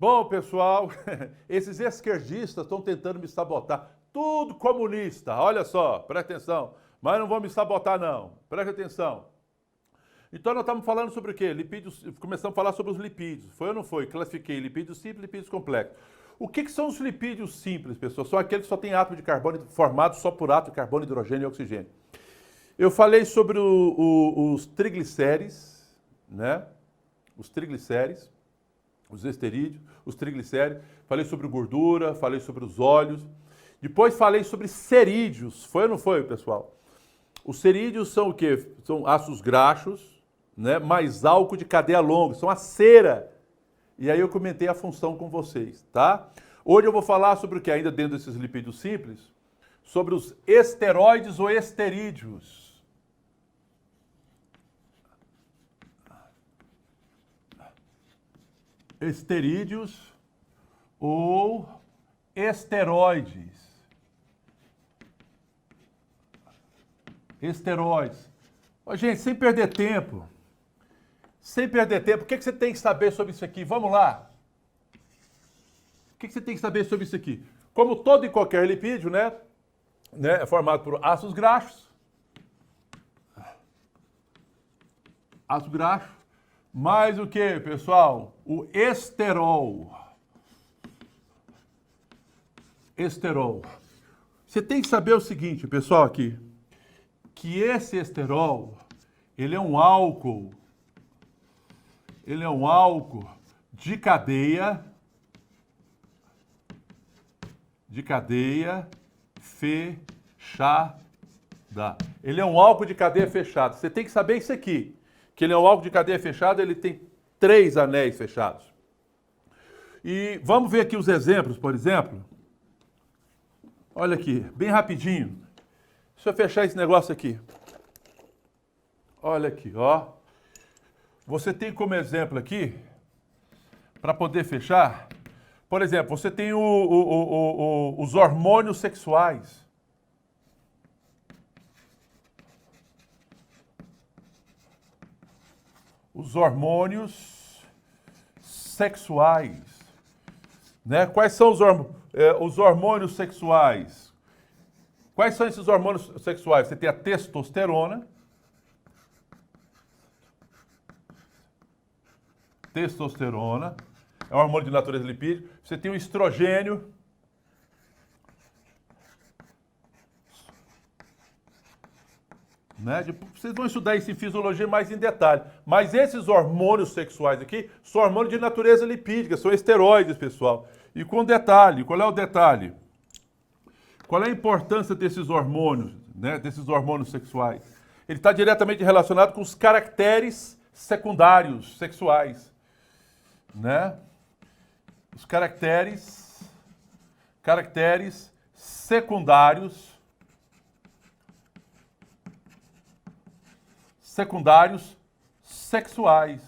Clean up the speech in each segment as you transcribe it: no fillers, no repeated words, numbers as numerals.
Bom, pessoal, esses esquerdistas estão tentando me sabotar. Tudo comunista, olha só, presta atenção. Mas não vão me sabotar, não. Presta atenção. Então, nós estamos falando sobre o quê? Lipídios, começamos a falar sobre os lipídios. Foi ou não foi? Classifiquei lipídios simples e lipídios complexos. O que são os lipídios simples, pessoal? São aqueles que só têm átomo de carbono formado só por átomo de carbono, hidrogênio e oxigênio. Eu falei sobre os triglicérides, né? Os triglicérides, os esterídeos, os triglicéridos. Falei sobre gordura, falei sobre os óleos. Depois falei sobre cerídeos. Foi ou não foi, pessoal? Os cerídeos são o quê? São ácidos graxos, né? Mais álcool de cadeia longa. São a cera. E aí eu comentei a função com vocês, tá? Hoje eu vou falar sobre o que? Ainda dentro desses lipídios simples, sobre os esteroides ou esterídeos. Esterídeos ou esteroides. Esteroides. Ó, gente, sem perder tempo, o que você tem que saber sobre isso aqui? Vamos lá. O que você tem que saber sobre isso aqui? Como todo e qualquer lipídio, né? É formado por ácidos graxos. Ácido graxo. Mais o que, pessoal? O esterol. Esterol. Você tem que saber o seguinte, pessoal, aqui. Que esse esterol, ele é um álcool. Ele é um álcool de cadeia fechada. Ele é um álcool de cadeia fechada. Você tem que saber isso aqui. Que ele é um álcool de cadeia fechada, ele tem 3 anéis fechados. E vamos ver aqui os exemplos, por exemplo. Olha aqui, bem rapidinho. Deixa eu fechar esse negócio aqui. Olha aqui, ó. Você tem como exemplo aqui, para poder fechar, por exemplo, você tem os hormônios sexuais. Os hormônios sexuais, né? Quais são os hormônios sexuais? Quais são esses hormônios sexuais? Você tem a testosterona. Testosterona é um hormônio de natureza lipídica. Você tem o estrogênio. Né? Vocês vão estudar isso em fisiologia mais em detalhe. Mas esses hormônios sexuais aqui são hormônios de natureza lipídica, são esteroides, pessoal. E com detalhe, qual é o detalhe? Qual é a importância desses hormônios, né? Desses hormônios sexuais? Ele está diretamente relacionado com os caracteres secundários sexuais, né? Os caracteres secundários sexuais.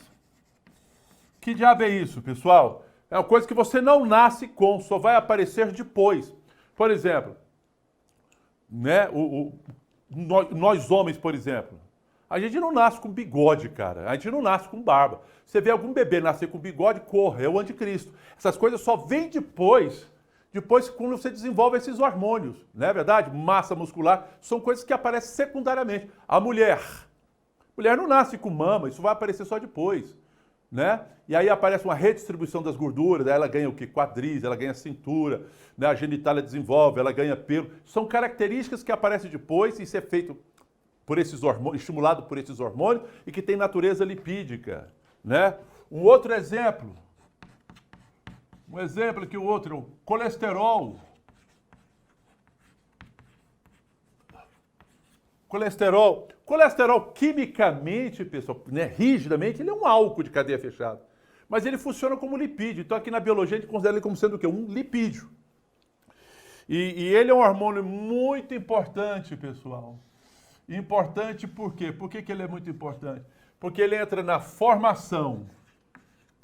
Que diabo é isso, pessoal? É uma coisa que você não nasce com, só vai aparecer depois. Por exemplo, né, nós homens, por exemplo, a gente não nasce com bigode, cara. A gente não nasce com barba. Você vê algum bebê nascer com bigode, corra, é o anticristo. Essas coisas só vêm depois quando você desenvolve esses hormônios, não é verdade? Massa muscular, são coisas que aparecem secundariamente. A mulher não nasce com mama, isso vai aparecer só depois, né? E aí aparece uma redistribuição das gorduras, daí ela ganha o quê? Quadris, ela ganha cintura, né? A genitália desenvolve, ela ganha pelo. São características que aparecem depois e isso é feito por esses hormônios, estimulado por esses hormônios e que tem natureza lipídica, né? Um outro exemplo, que o outro, colesterol. Colesterol, quimicamente, pessoal, né, rigidamente, ele é um álcool de cadeia fechada. Mas ele funciona como lipídio. Então, aqui na biologia, a gente considera ele como sendo o quê? Um lipídio. E ele é um hormônio muito importante, pessoal. Importante por quê? Por que ele é muito importante? Porque ele entra na formação.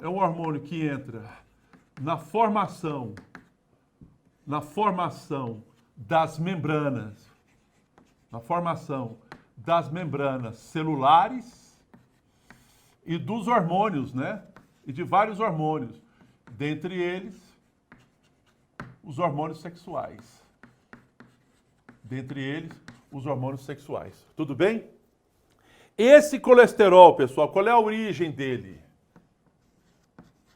É um hormônio que entra na formação das membranas. Na formação das membranas celulares e dos hormônios, né? E de vários hormônios. Dentre eles, os hormônios sexuais. Dentre eles, os hormônios sexuais. Tudo bem? Esse colesterol, pessoal, qual é a origem dele?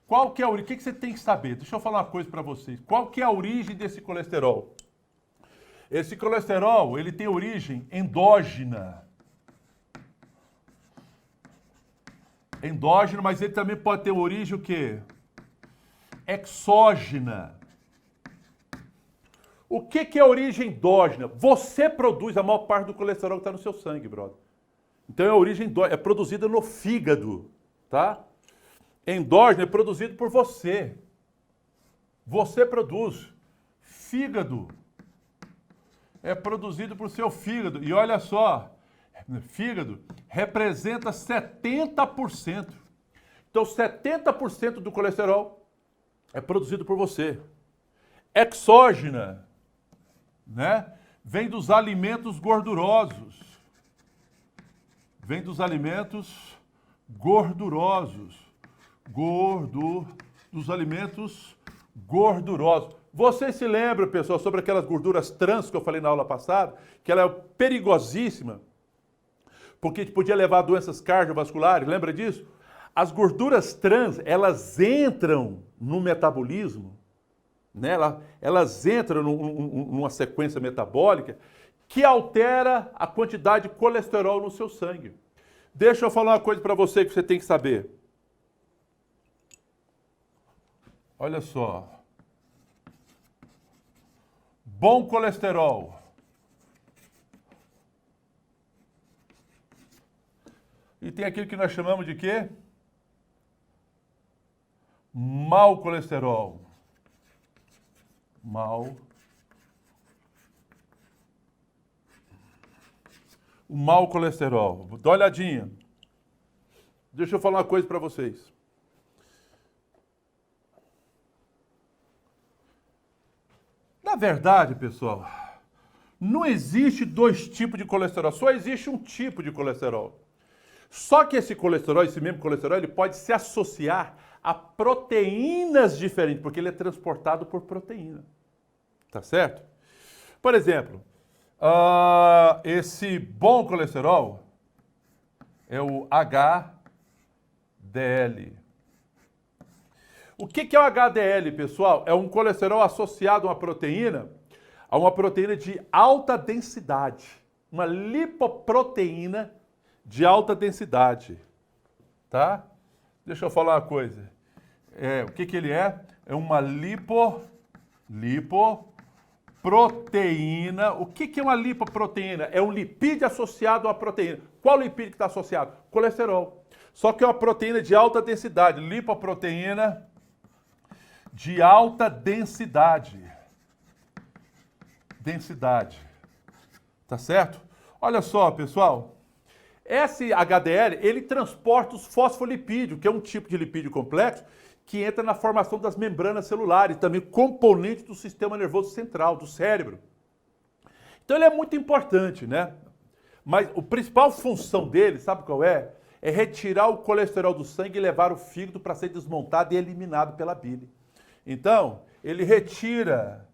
Qual que é a origem? O que você tem que saber? Deixa eu falar uma coisa para vocês. Qual que é a origem desse colesterol? Esse colesterol, ele tem origem endógena. Endógeno, mas ele também pode ter origem o quê? Exógena. O que é origem endógena? Você produz a maior parte do colesterol que está no seu sangue, brother. Então é a origem endógena, é produzida no fígado, tá? Endógeno é produzido por você. Você produz. Fígado é produzido por seu fígado. E olha só, fígado representa 70%. Então 70% do colesterol é produzido por você. Exógena, né? Vem dos alimentos gordurosos. Vem dos alimentos gordurosos. Dos alimentos gordurosos. Vocês se lembram, pessoal, sobre aquelas gorduras trans que eu falei na aula passada? Que ela é perigosíssima, porque podia levar a doenças cardiovasculares, lembra disso? As gorduras trans, elas entram no metabolismo, né? Elas entram numa sequência metabólica que altera a quantidade de colesterol no seu sangue. Deixa eu falar uma coisa para você que você tem que saber. Olha só. Bom colesterol. E tem aquilo que nós chamamos de quê? Mau colesterol. O mau colesterol. Dá uma olhadinha. Deixa eu falar uma coisa para vocês. Na verdade, pessoal, não existe dois tipos de colesterol, só existe um tipo de colesterol. Só que esse colesterol, esse mesmo colesterol, ele pode se associar a proteínas diferentes, porque ele é transportado por proteína. Tá certo? Por exemplo, esse bom colesterol é o HDL. O que é o HDL, pessoal? É um colesterol associado a uma proteína de alta densidade. Uma lipoproteína de alta densidade. Tá? Deixa eu falar uma coisa. O que ele é? É uma lipoproteína. O que é uma lipoproteína? É um lipídio associado a uma proteína. Qual lipídio que está associado? Colesterol. Só que é uma proteína de alta densidade. Lipoproteína de alta densidade. Tá certo? Olha só, pessoal. Esse HDL, ele transporta os fosfolipídios, que é um tipo de lipídio complexo, que entra na formação das membranas celulares, também componente do sistema nervoso central, do cérebro. Então ele é muito importante, né? Mas a principal função dele, sabe qual é? É retirar o colesterol do sangue e levar o fígado para ser desmontado e eliminado pela bile. Então, ele retira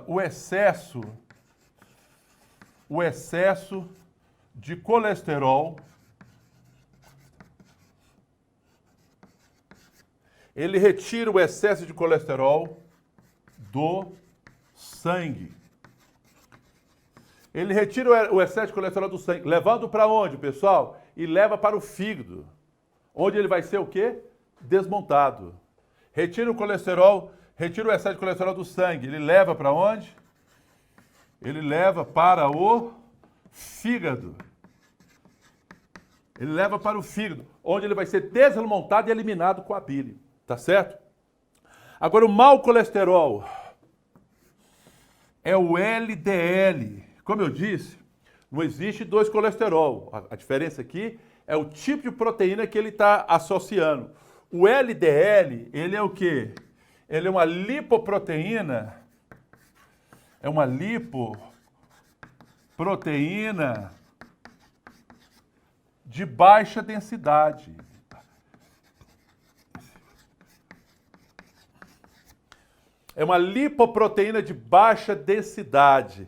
o excesso de colesterol. Ele retira o excesso de colesterol do sangue. Ele retira o excesso de colesterol do sangue, levando para onde, pessoal? E leva para o fígado. Onde ele vai ser o quê? Desmontado. Retira o excesso de colesterol do sangue. Ele leva para onde? Ele leva para o fígado. Ele leva para o fígado, onde ele vai ser desmontado e eliminado com a bile. Tá certo? Agora, o mau colesterol é o LDL. Como eu disse, não existe dois colesterol. A diferença aqui é o tipo de proteína que ele está associando. O LDL, ele é o quê? Ele é uma lipoproteína. É uma lipoproteína de baixa densidade. É uma lipoproteína de baixa densidade.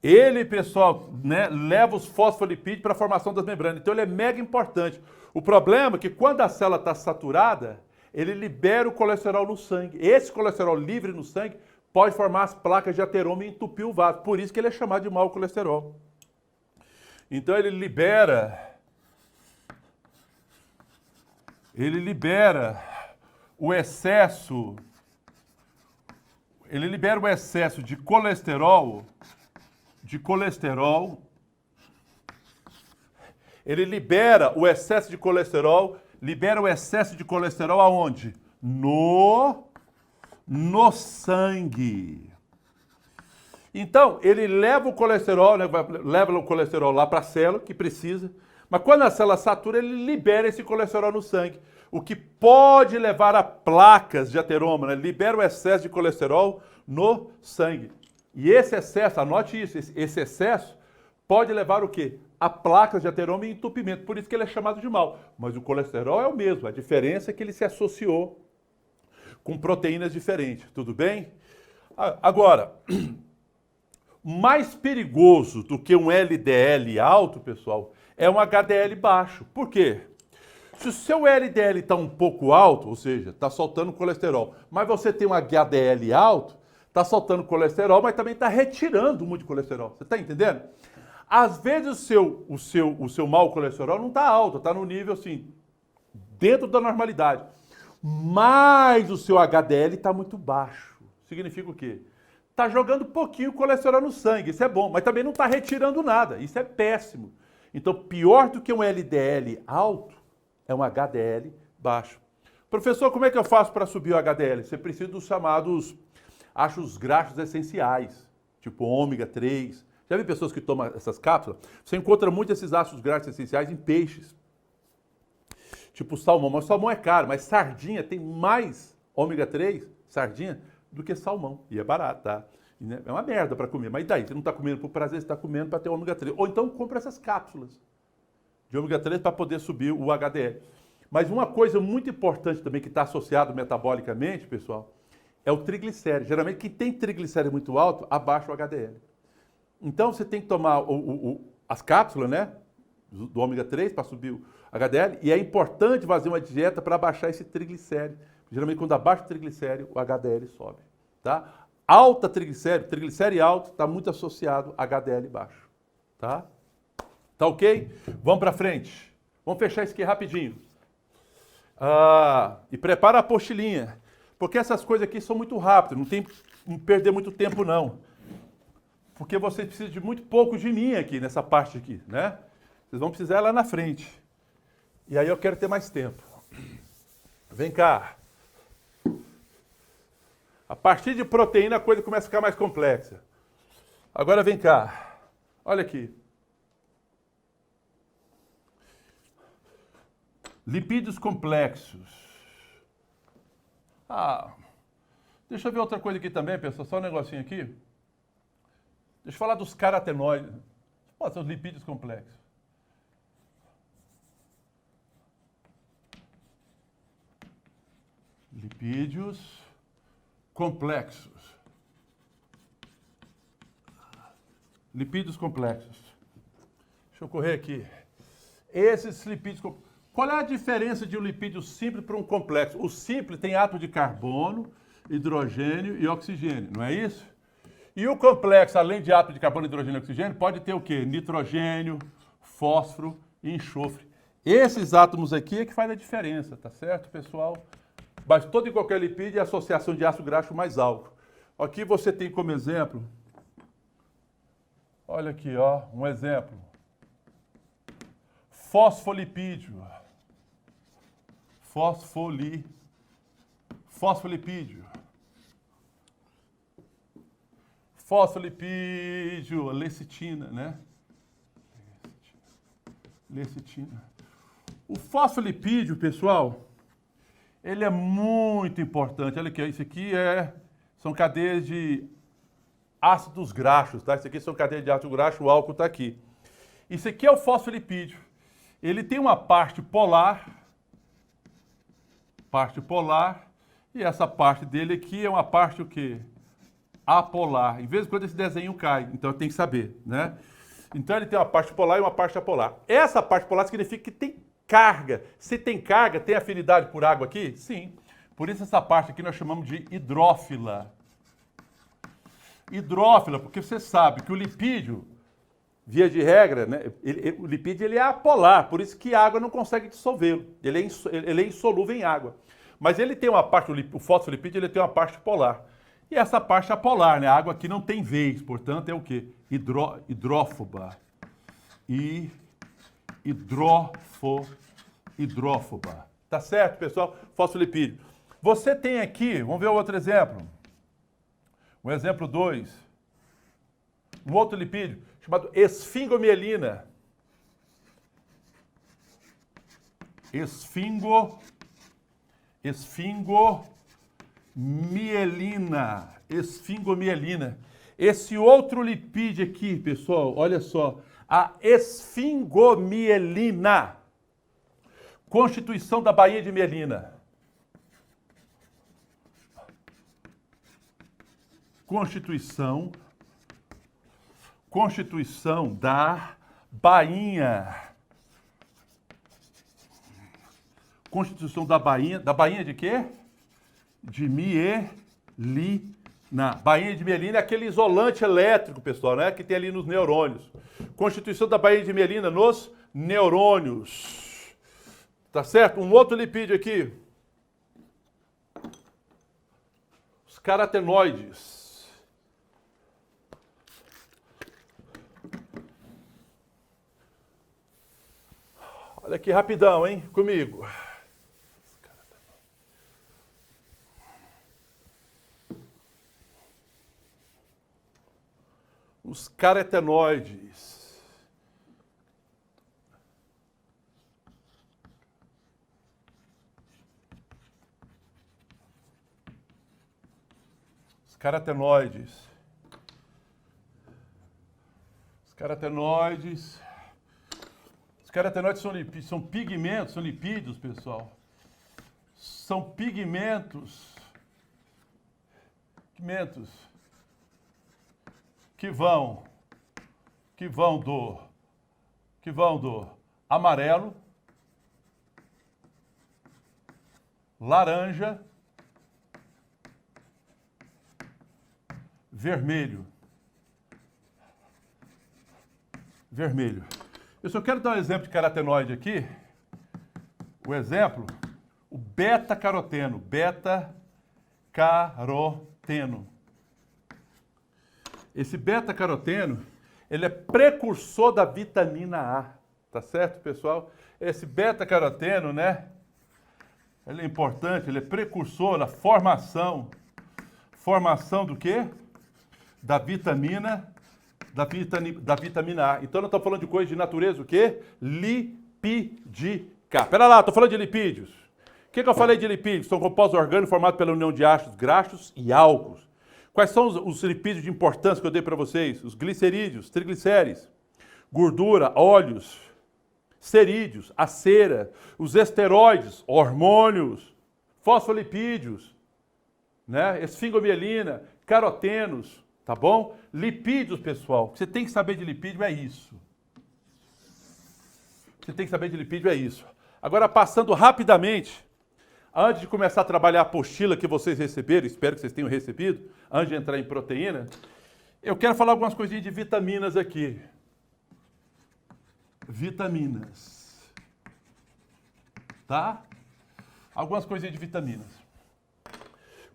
Ele, pessoal, né, leva os fosfolipídios para a formação das membranas. Então ele é mega importante. O problema é que quando a célula está saturada, ele libera o colesterol no sangue. Esse colesterol livre no sangue pode formar as placas de ateroma e entupir o vaso. Por isso que ele é chamado de mau colesterol. Então ele libera o excesso de colesterol, ele libera o excesso de colesterol aonde? No sangue. Então, ele leva o colesterol, né, leva o colesterol lá para a célula, que precisa, mas quando a célula satura, ele libera esse colesterol no sangue, o que pode levar a placas de ateroma, né? Libera o excesso de colesterol no sangue. E esse excesso, anote isso, esse excesso pode levar o quê? A placas de ateroma e entupimento, por isso que ele é chamado de mau. Mas o colesterol é o mesmo, a diferença é que ele se associou com proteínas diferentes, tudo bem? Agora, mais perigoso do que um LDL alto, pessoal, é um HDL baixo. Por quê? Se o seu LDL está um pouco alto, ou seja, está soltando colesterol, mas você tem um HDL alto, está soltando colesterol, mas também está retirando muito colesterol. Você está entendendo? Às vezes o seu mau colesterol não está alto, está no nível assim, dentro da normalidade. Mas o seu HDL está muito baixo. Significa o quê? Está jogando pouquinho colesterol no sangue, isso é bom, mas também não está retirando nada, isso é péssimo. Então, pior do que um LDL alto, é um HDL baixo. Professor, como é que eu faço para subir o HDL? Você precisa dos chamados ácidos graxos essenciais, tipo ômega 3. Já vi pessoas que tomam essas cápsulas? Você encontra muito esses ácidos graxos essenciais em peixes, tipo salmão. Mas salmão é caro, mas sardinha tem mais ômega 3, sardinha, do que salmão. E é barato, tá? É uma merda para comer. Mas e daí? Você não está comendo por prazer, você está comendo para ter ômega 3. Ou então compra essas cápsulas de ômega 3 para poder subir o HDL. Mas uma coisa muito importante também que está associado metabolicamente, pessoal, é o triglicérido. Geralmente quem tem triglicérido muito alto, abaixa o HDL. Então você tem que tomar as cápsulas, né? Do ômega 3 para subir o HDL. E é importante fazer uma dieta para abaixar esse triglicérido. Geralmente quando abaixa o triglicérido, o HDL sobe. Tá? Alta triglicérido alto está muito associado a HDL baixo. Tá? Tá ok? Vamos para frente. Vamos fechar isso aqui rapidinho. E prepara a apostilinha. Porque essas coisas aqui são muito rápidas. Não tem que perder muito tempo, não. Porque vocês precisam de muito pouco de mim aqui, nessa parte aqui, né? Vocês vão precisar lá na frente. E aí eu quero ter mais tempo. Vem cá. A partir de proteína a coisa começa a ficar mais complexa. Agora vem cá. Olha aqui. Lipídios complexos. Deixa eu ver outra coisa aqui também, pessoal. Só um negocinho aqui. Deixa eu falar dos carotenoides. São os lipídios complexos. Lipídios complexos. Lipídios complexos. Deixa eu correr aqui. Esses lipídios complexos. Qual é a diferença de um lipídio simples para um complexo? O simples tem átomo de carbono, hidrogênio e oxigênio, não é isso? E o complexo, além de átomo de carbono, hidrogênio e oxigênio, pode ter o quê? Nitrogênio, fósforo e enxofre. Esses átomos aqui é que faz a diferença, tá certo, pessoal? Mas todo e qualquer lipídio é a associação de ácido graxo mais alto. Aqui você tem como exemplo, olha aqui, ó, um exemplo. Fosfolipídio. Fosfolipídio. Fosfolipídio, lecitina, né? Lecitina. O fosfolipídio, pessoal, ele é muito importante. Olha aqui, isso aqui são cadeias de ácidos graxos, tá? Isso aqui são cadeias de ácido graxo, o álcool está aqui. Isso aqui é o fosfolipídio. Ele tem uma parte polar E essa parte dele aqui é uma parte o quê? Apolar. Em vez de quando esse desenho cai, então tem que saber, né? Então ele tem uma parte polar e uma parte apolar. Essa parte polar significa que tem carga. Se tem carga, tem afinidade por água aqui? Sim. Por isso essa parte aqui nós chamamos de hidrófila. Hidrófila, porque você sabe que o lipídio, via de regra, né, o lipídio ele é apolar, por isso que a água não consegue dissolvê-lo. Ele é insolúvel em água. Mas ele tem uma parte, o fosfolipídio ele tem uma parte polar. E essa parte apolar, né? A água aqui não tem vez, portanto é o quê? Hidrófoba. Hidrófoba. Tá certo, pessoal? Fosfolipídio. Você tem aqui, vamos ver outro exemplo. Um exemplo 2. Um outro lipídio chamado esfingomielina. Esfingomielina. Esse outro lipídio aqui, pessoal, olha só. A esfingomielina. Constituição da bainha de mielina. Constituição da bainha. Constituição da bainha de quê? De mielina. Bainha de mielina é aquele isolante elétrico, pessoal, né? Que tem ali nos neurônios. Constituição da bainha de mielina nos neurônios. Tá certo? Um outro lipídio aqui. Os carotenoides. Olha aqui rapidão, hein? Comigo. Os carotenoides. Os carotenoides. Os carotenoides. Os carotenoides são pigmentos, são lipídios, pessoal. São pigmentos. Que vão do amarelo, laranja, vermelho. Eu só quero dar um exemplo de carotenoide aqui. O exemplo, o beta-caroteno. Esse beta-caroteno, ele é precursor da vitamina A, tá certo, pessoal? Esse beta-caroteno, né? Ele é importante, ele é precursor da formação do quê? Da vitamina A. Então, nós estamos falando de coisa de natureza o quê? Lipídica. Pera lá, estou falando de lipídios. O que eu falei de lipídios? São compostos orgânicos formados pela união de ácidos graxos e álcools. Quais são os lipídios de importância que eu dei para vocês? Os glicerídeos, triglicérides, gordura, óleos, cerídeos, a cera, os esteroides, hormônios, fosfolipídios, né? Esfingomielina, carotenos, tá bom? Lipídios, pessoal, o que você tem que saber de lipídio é isso. Agora, passando rapidamente, antes de começar a trabalhar a apostila que vocês receberam, espero que vocês tenham recebido, antes de entrar em proteína, eu quero falar algumas coisinhas de vitaminas aqui. Vitaminas. Tá? Algumas coisinhas de vitaminas.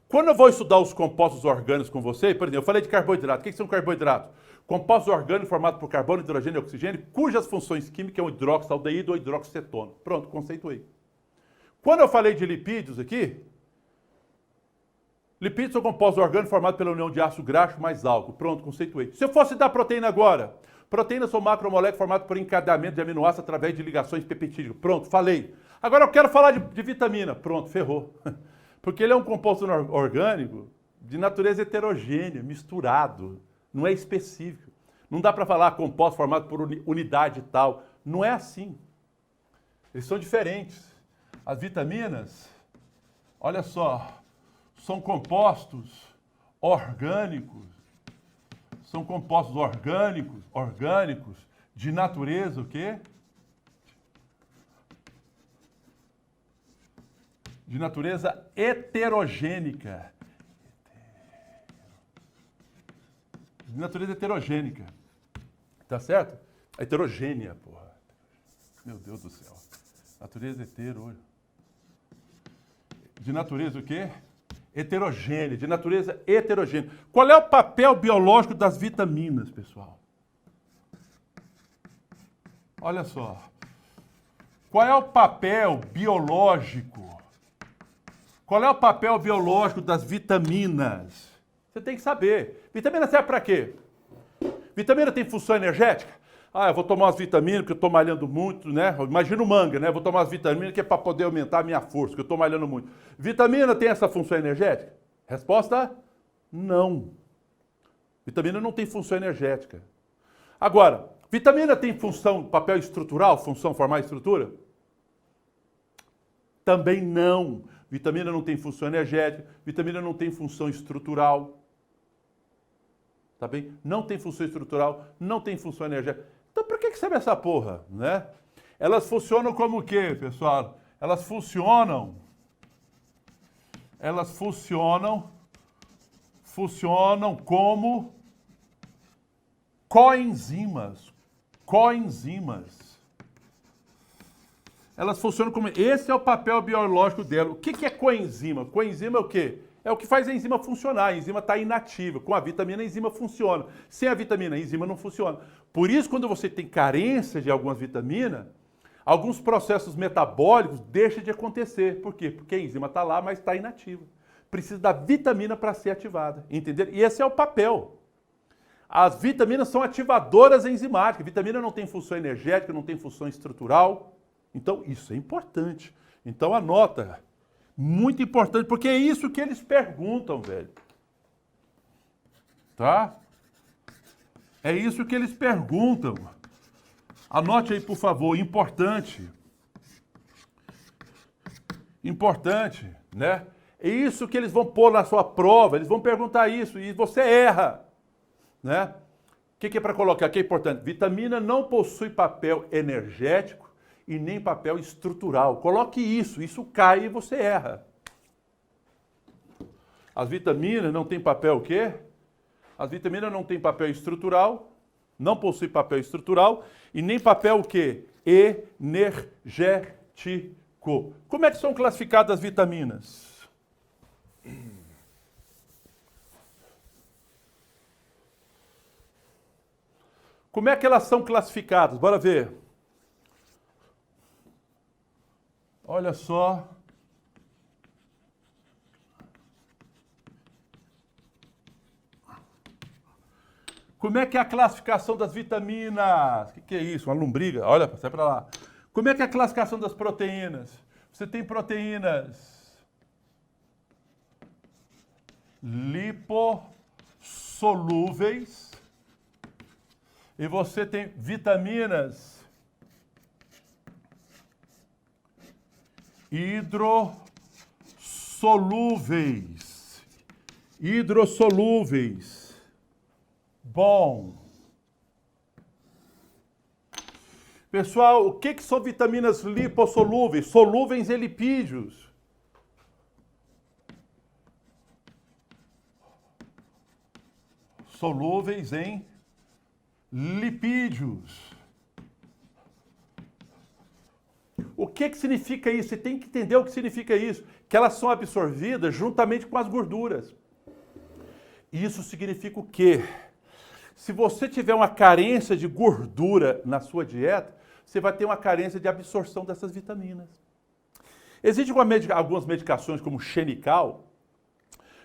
Quando eu vou estudar os compostos orgânicos com você, por exemplo, eu falei de carboidrato. O que são carboidratos? Compostos orgânicos formados por carbono, hidrogênio e oxigênio, cujas funções químicas é o hidroxialdeído ou hidroxicetona. Pronto, conceituei. Quando eu falei de lipídios aqui, lipídios são compostos orgânicos formados pela união de ácido graxo mais álcool. Pronto, conceituei. Se eu fosse dar proteína agora, proteínas são macromoléculas formadas por encadeamento de aminoácidos através de ligações peptídicas. Pronto, falei. Agora eu quero falar de vitamina. Pronto, ferrou. Porque ele é um composto orgânico de natureza heterogênea, misturado. Não é específico. Não dá para falar composto formado por unidade tal. Não é assim. Eles são diferentes. As vitaminas, olha só, são compostos orgânicos, orgânicos de natureza o quê? De natureza heterogênica. De natureza heterogênica. Tá certo? Heterogênea, porra. Meu Deus do céu. Natureza hetero. De natureza o quê? Heterogênea, de natureza heterogênea. Qual é o papel biológico das vitaminas, pessoal? Olha só. Qual é o papel biológico? Qual é o papel biológico das vitaminas? Você tem que saber. Vitamina serve para quê? Vitamina tem função energética? Eu vou tomar umas vitaminas porque eu estou malhando muito, né? Imagina o manga, né? Vou tomar umas vitaminas que é para poder aumentar a minha força, que eu estou malhando muito. Vitamina tem essa função energética? Resposta: não. Vitamina não tem função energética. Agora, vitamina tem função, papel estrutural, função formar estrutura? Também não. Vitamina não tem função energética, vitamina não tem função estrutural. Tá bem? Não tem função estrutural, não tem função energética. Então, para que serve essa porra, né? Elas funcionam como o quê, pessoal? Elas funcionam como coenzimas. Elas funcionam como... Esse é o papel biológico dela. O que é coenzima? Coenzima é o quê? É o que faz a enzima funcionar. A enzima está inativa. Com a vitamina, a enzima funciona. Sem a vitamina, a enzima não funciona. Por isso, quando você tem carência de algumas vitaminas, alguns processos metabólicos deixam de acontecer. Por quê? Porque a enzima está lá, mas está inativa. Precisa da vitamina para ser ativada. Entendeu? E esse é o papel. As vitaminas são ativadoras enzimáticas. A vitamina não tem função energética, não tem função estrutural. Então, isso é importante. Então, anota. Muito importante, porque é isso que eles perguntam, velho. Tá? É isso que eles perguntam. Anote aí, por favor. Importante. Importante, né? É isso que eles vão pôr na sua prova. Eles vão perguntar isso e você erra, né? O que é para colocar? O que é importante? Vitamina não possui papel energético e nem papel estrutural. Coloque isso cai e você erra. As vitaminas não têm papel o quê? As vitaminas não têm papel estrutural, não possui papel estrutural e nem papel o quê? Energético. Como é que são classificadas as vitaminas? Como é que elas são classificadas? Bora ver. Olha só. Como é que é a classificação das vitaminas? O que é isso? Uma lombriga? Olha, sai para lá. Como é que é a classificação das proteínas? Você tem proteínas lipossolúveis e você tem vitaminas hidrossolúveis. Bom. Pessoal, o que são vitaminas lipossolúveis? Solúveis em lipídios. Solúveis em lipídios. O que significa isso? Você tem que entender o que significa isso. Que elas são absorvidas juntamente com as gorduras. Isso significa o quê? Se você tiver uma carência de gordura na sua dieta, você vai ter uma carência de absorção dessas vitaminas. Existem algumas medicações como Xenical.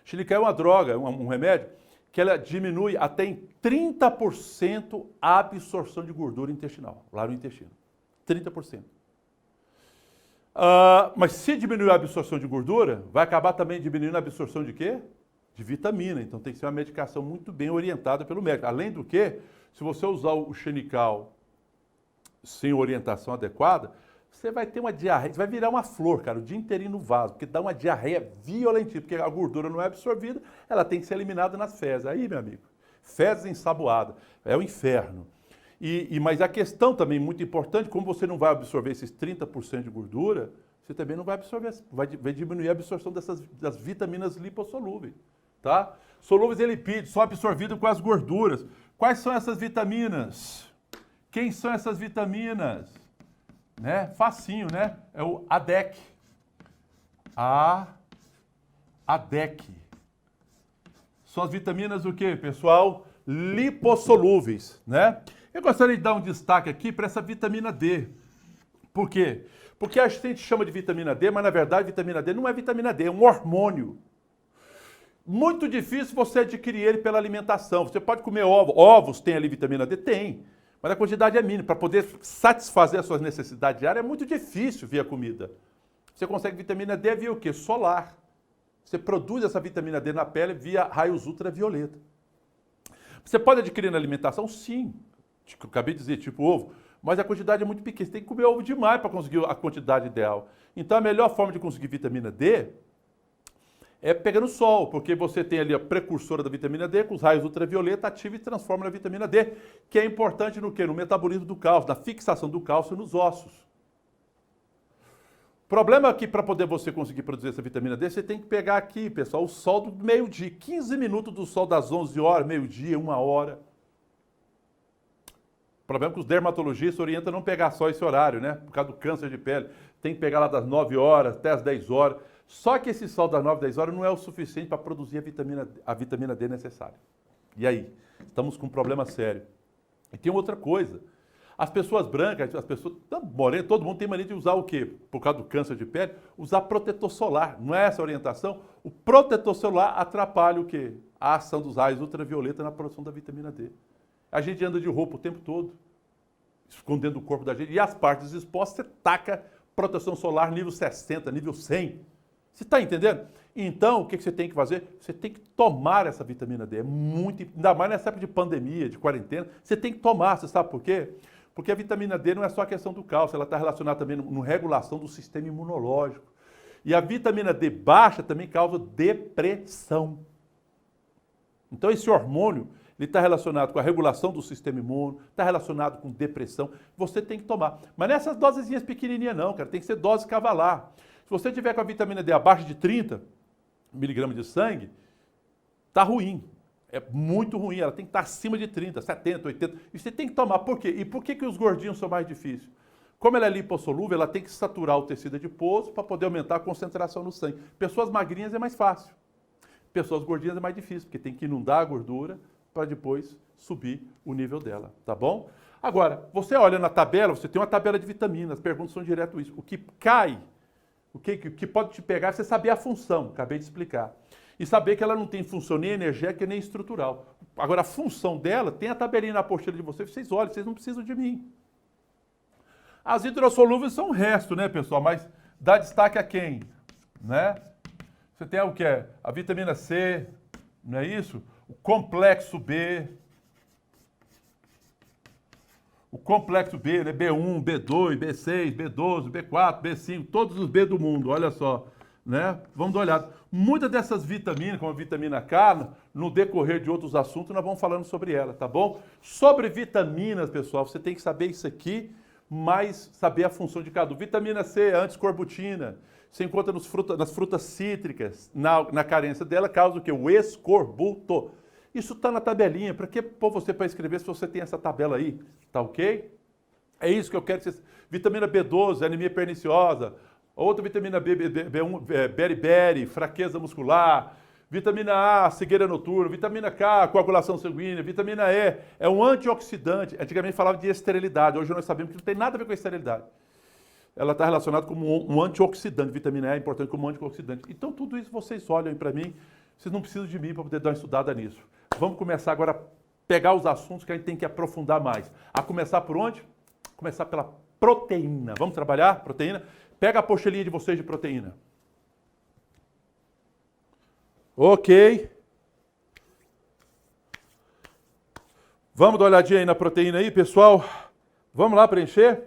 Xenical é uma droga, um remédio, que ela diminui até em 30% a absorção de gordura intestinal, lá no intestino. 30%. Mas se diminuir a absorção de gordura, vai acabar também diminuindo a absorção de quê? De vitamina. Então tem que ser uma medicação muito bem orientada pelo médico. Além do que, se você usar o Xenical sem orientação adequada, você vai ter uma diarreia, você vai virar uma flor, cara, o dia inteirinho no vaso, porque dá uma diarreia violentíssima, porque a gordura não é absorvida, ela tem que ser eliminada nas fezes. Aí, meu amigo, fezes ensaboadas, é o inferno. Mas a questão também muito importante, como você não vai absorver esses 30% de gordura, você também não vai absorver, vai diminuir a absorção das vitaminas lipossolúveis, tá? Solúveis em lipídios, são absorvidos com as gorduras. Quais são essas vitaminas? Quem são essas vitaminas? Né? Facinho, né? É o ADEC. ADEC. São as vitaminas o quê, pessoal? Lipossolúveis, né? Eu gostaria de dar um destaque aqui para essa vitamina D. Por quê? Porque a gente chama de vitamina D, mas na verdade vitamina D não é vitamina D, é um hormônio. Muito difícil você adquirir ele pela alimentação. Você pode comer ovos. Ovos tem ali vitamina D? Tem. Mas a quantidade é mínima. Para poder satisfazer as suas necessidades diárias é muito difícil via comida. Você consegue vitamina D via o quê? Solar. Você produz essa vitamina D na pele via raios ultravioleta. Você pode adquirir na alimentação? Sim. Eu acabei de dizer, tipo ovo. Mas a quantidade é muito pequena. Você tem que comer ovo demais para conseguir a quantidade ideal. Então a melhor forma de conseguir vitamina D é pegando sol, porque você tem ali a precursora da vitamina D, com os raios ultravioleta, ativa e transforma na vitamina D, que é importante no quê? No metabolismo do cálcio, na fixação do cálcio nos ossos. O problema é que para poder você conseguir produzir essa vitamina D, você tem que pegar aqui, pessoal, o sol do meio-dia, 15 minutos do sol das 11 horas, meio-dia, 1 hora. O problema é que os dermatologistas orientam a não pegar só esse horário, né? Por causa do câncer de pele. Tem que pegar lá das 9 horas até as 10 horas. Só que esse sol das 9, 10 horas não é o suficiente para produzir a vitamina D necessária. E aí? Estamos com um problema sério. E tem outra coisa. As pessoas brancas, as pessoas morenas, todo mundo tem mania de usar o quê? Por causa do câncer de pele, usar protetor solar. Não é essa a orientação? O protetor solar atrapalha o quê? A ação dos raios ultravioleta na produção da vitamina D. A gente anda de roupa o tempo todo, escondendo o corpo da gente, e as partes expostas, você taca proteção solar nível 60, nível 100. Você está entendendo? Então, o que você tem que fazer? Você tem que tomar essa vitamina D. É muito, ainda mais nessa época de pandemia, de quarentena, você tem que tomar. Você sabe por quê? Porque a vitamina D não é só a questão do cálcio, ela está relacionada também na regulação do sistema imunológico. E a vitamina D baixa também causa depressão. Então, esse hormônio, ele está relacionado com a regulação do sistema imune, está relacionado com depressão. Você tem que tomar. Mas nessas dosezinhas pequenininhas não, cara. Tem que ser dose cavalar. Se você tiver com a vitamina D abaixo de 30 miligramas de sangue, está ruim. É muito ruim. Ela tem que estar acima de 30, 70, 80. E você tem que tomar. Por quê? E por que os gordinhos são mais difíceis? Como ela é lipossolúvel, ela tem que saturar o tecido adiposo para poder aumentar a concentração no sangue. Pessoas magrinhas é mais fácil. Pessoas gordinhas é mais difícil, porque tem que inundar a gordura para depois subir o nível dela, tá bom? Agora, você olha na tabela, você tem uma tabela de vitaminas, as perguntas são direto isso. O que cai, o que pode te pegar, é você saber a função, acabei de explicar. E saber que ela não tem função nem energética nem estrutural. Agora, a função dela, tem a tabelinha na apostila de vocês olham, vocês não precisam de mim. As hidrossolúveis são o resto, né, pessoal? Mas dá destaque a quem? Né? Você tem o que é? A vitamina C, não é isso? O complexo B. O complexo B, né? B1, B2, B6, B12, B4, B5, todos os B do mundo, olha só. Né? Vamos dar uma olhada. Muitas dessas vitaminas, como a vitamina K, no decorrer de outros assuntos, nós vamos falando sobre ela, tá bom? Sobre vitaminas, pessoal, você tem que saber isso aqui, mas saber a função de cada um. Vitamina C, anti-escorbutina, você encontra nas frutas cítricas, na carência dela, causa o quê? O escorbuto. Isso está na tabelinha. Para que pôr você para escrever se você tem essa tabela aí? Tá ok? É isso que eu quero que você... Vitamina B12, anemia perniciosa. Outra vitamina B1, beriberi, fraqueza muscular. Vitamina A, cegueira noturna. Vitamina K, coagulação sanguínea. Vitamina E, é um antioxidante. Antigamente falava de esterilidade. Hoje nós sabemos que não tem nada a ver com a esterilidade. Ela está relacionada com um antioxidante. Vitamina E é importante como antioxidante. Então tudo isso vocês olham para mim. Vocês não precisam de mim para poder dar uma estudada nisso. Vamos começar agora a pegar os assuntos que a gente tem que aprofundar mais. A começar por onde? Começar pela proteína. Vamos trabalhar? Proteína? Pega a apostilinha de vocês de proteína. Ok. Vamos dar uma olhadinha aí na proteína aí, pessoal? Vamos lá preencher?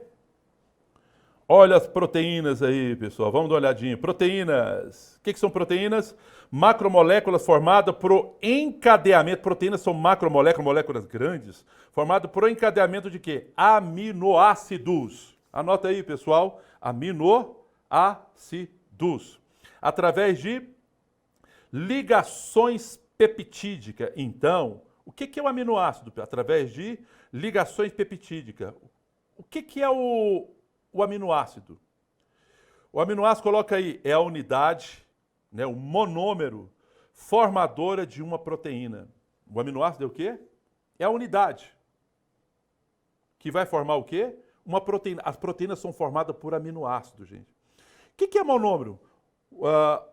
Olha as proteínas aí, pessoal. Vamos dar uma olhadinha. Proteínas. O que são proteínas? Macromoléculas formadas por encadeamento. Proteínas são macromoléculas, moléculas grandes, formadas por encadeamento de quê? Aminoácidos. Anota aí, pessoal. Aminoácidos. Através de ligações peptídicas. Então, o que é o aminoácido? Através de ligações peptídicas. O que é o aminoácido? O aminoácido, coloca aí, é a unidade, né, o monômero formadora de uma proteína. O aminoácido é o quê? É a unidade que vai formar o quê? Uma proteína. As proteínas são formadas por aminoácido, gente. O que é monômero?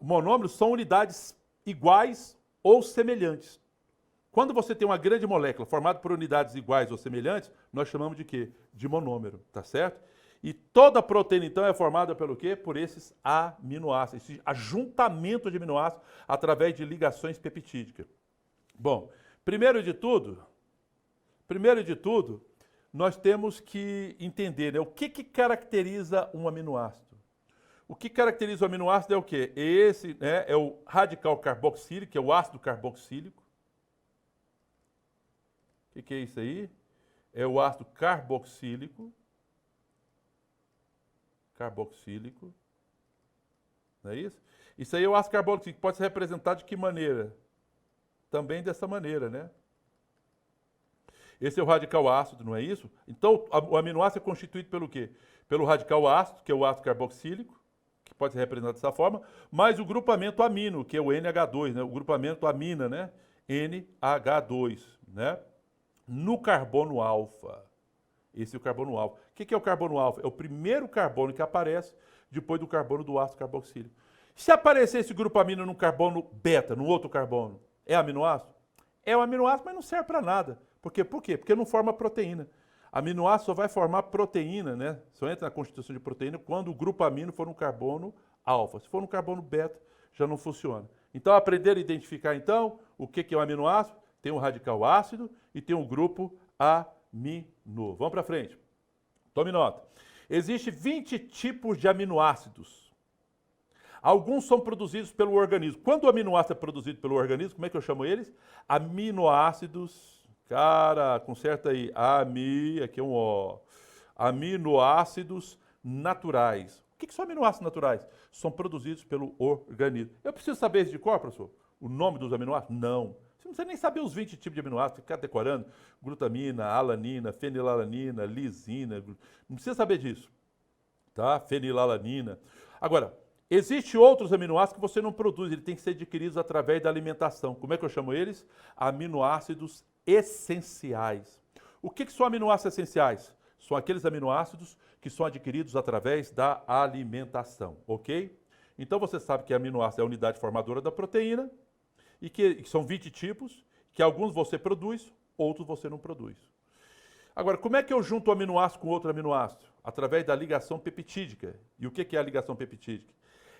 Monômeros são unidades iguais ou semelhantes. Quando você tem uma grande molécula formada por unidades iguais ou semelhantes, nós chamamos de quê? De monômero, tá certo? E toda proteína, então, é formada pelo quê? Por esses aminoácidos, esse ajuntamento de aminoácidos através de ligações peptídicas. Bom, primeiro de tudo, nós temos que entender, né, o que caracteriza um aminoácido. O que caracteriza o aminoácido é o quê? Esse, né, é o radical carboxílico, que é o ácido carboxílico. O que é isso aí? É o ácido carboxílico. Não é isso? Isso aí é o ácido carboxílico. Pode ser representado de que maneira? Também dessa maneira, né? Esse é o radical ácido, não é isso? Então, o aminoácido é constituído pelo quê? Pelo radical ácido, que é o ácido carboxílico, que pode ser representado dessa forma, mais o grupamento amino, que é o NH2, né? O grupamento amina, né? NH2, né? No carbono alfa. Esse é o carbono alfa. O que é o carbono alfa? É o primeiro carbono que aparece depois do carbono do ácido carboxílico. Se aparecer esse grupo amino no carbono beta, no outro carbono, é aminoácido? É um aminoácido, mas não serve para nada. Por quê? Porque não forma proteína. Aminoácido só vai formar proteína, né? Só entra na constituição de proteína quando o grupo amino for no carbono alfa. Se for no carbono beta, já não funciona. Então, aprender a identificar, então, o que é o aminoácido? Tem um radical ácido e tem um grupo amino. Vamos para frente. Tome nota. Existem 20 tipos de aminoácidos. Alguns são produzidos pelo organismo. Quando o aminoácido é produzido pelo organismo, como é que eu chamo eles? Aminoácidos. Cara, conserta aí. Aqui é um O. Aminoácidos naturais. O que são aminoácidos naturais? São produzidos pelo organismo. Eu preciso saber isso de cor, professor? O nome dos aminoácidos? Não. Você não precisa nem saber os 20 tipos de aminoácidos, ficar decorando glutamina, alanina, fenilalanina, lisina. Não precisa saber disso. Tá? Fenilalanina. Agora, existem outros aminoácidos que você não produz, eles têm que ser adquiridos através da alimentação. Como é que eu chamo eles? Aminoácidos essenciais. O que são aminoácidos essenciais? São aqueles aminoácidos que são adquiridos através da alimentação, ok? Então você sabe que aminoácido é a unidade formadora da proteína e que são 20 tipos, que alguns você produz, outros você não produz. Agora, como é que eu junto o aminoácido com outro aminoácido? Através da ligação peptídica. E o que é a ligação peptídica?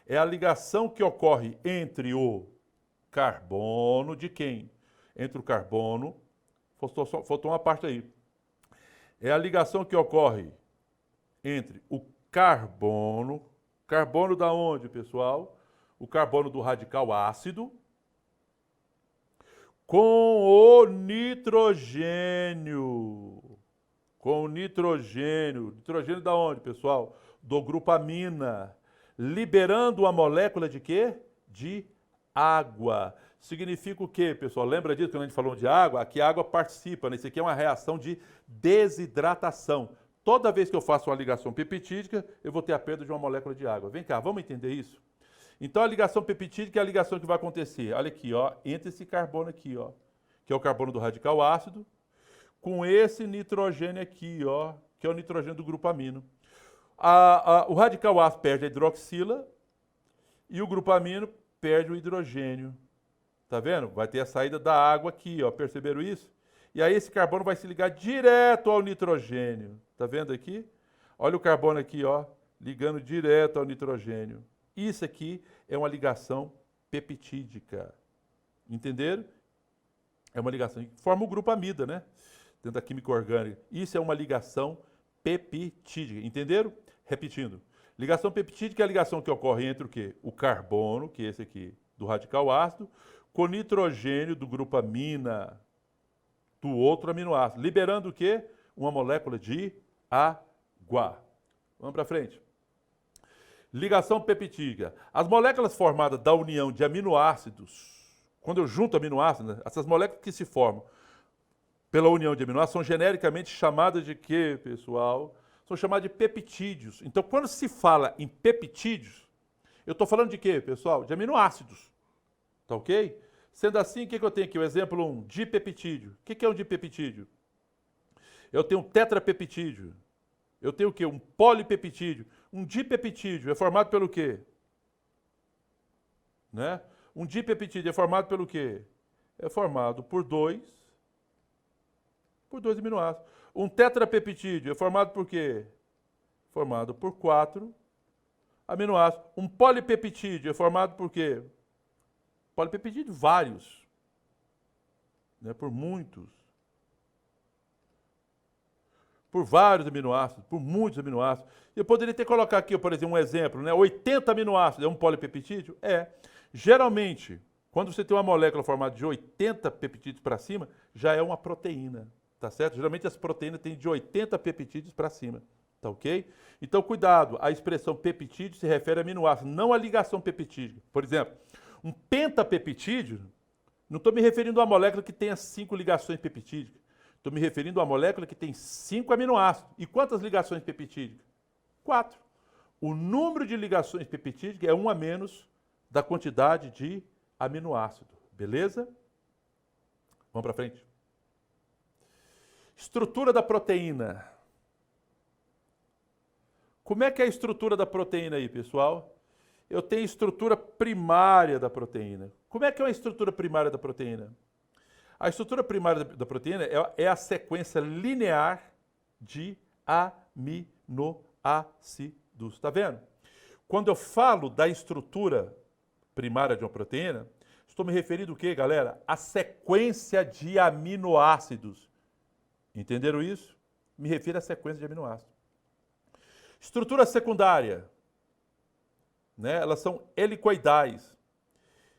É a ligação que ocorre entre o carbono de quem? Entre o carbono, faltou uma parte aí. É a ligação que ocorre entre o carbono da onde, pessoal? O carbono do radical ácido, com o nitrogênio. Com o nitrogênio. Nitrogênio da onde, pessoal? Do grupo amina. Liberando uma molécula de quê? De água. Significa o quê, pessoal? Lembra disso quando a gente falou de água? Aqui a água participa, né? Isso aqui é uma reação de desidratação. Toda vez que eu faço uma ligação peptídica, eu vou ter a perda de uma molécula de água. Vem cá, vamos entender isso? Então a ligação peptídica é a ligação que vai acontecer. Olha aqui, ó, entre esse carbono aqui, ó, que é o carbono do radical ácido, com esse nitrogênio aqui, ó, que é o nitrogênio do grupo amino. O radical ácido perde a hidroxila e o grupo amino perde o hidrogênio. Tá vendo? Vai ter a saída da água aqui, ó. Perceberam isso? E aí esse carbono vai se ligar direto ao nitrogênio. Tá vendo aqui? Olha o carbono aqui, ó, ligando direto ao nitrogênio. Isso aqui é uma ligação peptídica. Entenderam? É uma ligação que forma o grupo amida, né? Dentro da química orgânica. Isso é uma ligação peptídica. Entenderam? Repetindo. Ligação peptídica é a ligação que ocorre entre o quê? O carbono, que é esse aqui, do radical ácido, com nitrogênio do grupo amina, do outro aminoácido, liberando o quê? Uma molécula de água. Vamos para frente. Ligação peptídica. As moléculas formadas da união de aminoácidos, quando eu junto aminoácidos, né, essas moléculas que se formam pela união de aminoácidos são genericamente chamadas de quê, pessoal? São chamadas de peptídeos. Então, quando se fala em peptídeos, eu estou falando de quê, pessoal? De aminoácidos. Tá ok? Sendo assim, o que eu tenho aqui? O exemplo 1, dipeptídeo. O que é um dipeptídeo? Eu tenho um tetrapeptídeo. Eu tenho o quê? Um polipeptídeo. Um dipeptídeo é formado pelo quê? Né? Um dipeptídeo é formado pelo quê? É formado por dois aminoácidos. Um tetrapeptídeo é formado por quê? Formado por 4 aminoácidos. Um polipeptídeo é formado por quê? Polipeptídeo, vários. Né? Por muitos. Por vários aminoácidos, por muitos aminoácidos. Eu poderia ter colocado aqui, por exemplo, um exemplo, né? 80 aminoácidos é um polipeptídeo? É. Geralmente, quando você tem uma molécula formada de 80 peptídeos para cima, já é uma proteína, tá certo? Geralmente as proteínas têm de 80 peptídeos para cima, tá ok? Então, cuidado, a expressão peptídeo se refere a aminoácido, não a ligação peptídica. Por exemplo, um pentapeptídeo, não estou me referindo a uma molécula que tenha 5 ligações peptídicas. Estou me referindo a uma molécula que tem 5 aminoácidos. E quantas ligações peptídicas? 4. O número de ligações peptídicas é 1 a menos da quantidade de aminoácido. Beleza? Vamos para frente. Estrutura da proteína. Como é que é a estrutura da proteína aí, pessoal? Eu tenho estrutura primária da proteína. Como é que é a estrutura primária da proteína? A estrutura primária da proteína é a sequência linear de aminoácidos. Está vendo? Quando eu falo da estrutura primária de uma proteína, estou me referindo o quê, galera? A sequência de aminoácidos. Entenderam isso? Me refiro à sequência de aminoácidos. Estrutura secundária. Né? Elas são helicoidais.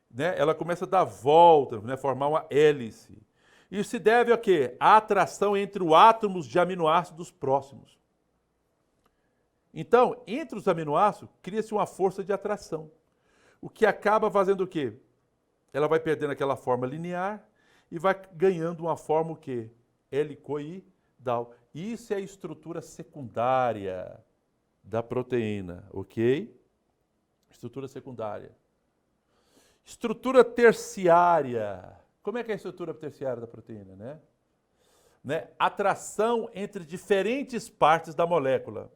Né? Ela começa a dar volta, né? Formar uma hélice. Isso se deve a quê? A atração entre os átomos de aminoácidos próximos. Então, entre os aminoácidos, cria-se uma força de atração. O que acaba fazendo o quê? Ela vai perdendo aquela forma linear e vai ganhando uma forma o quê? Helicoidal. Isso é a estrutura secundária da proteína, ok? Estrutura secundária. Estrutura terciária. Como é que é a estrutura terciária da proteína, né? Atração entre diferentes partes da molécula.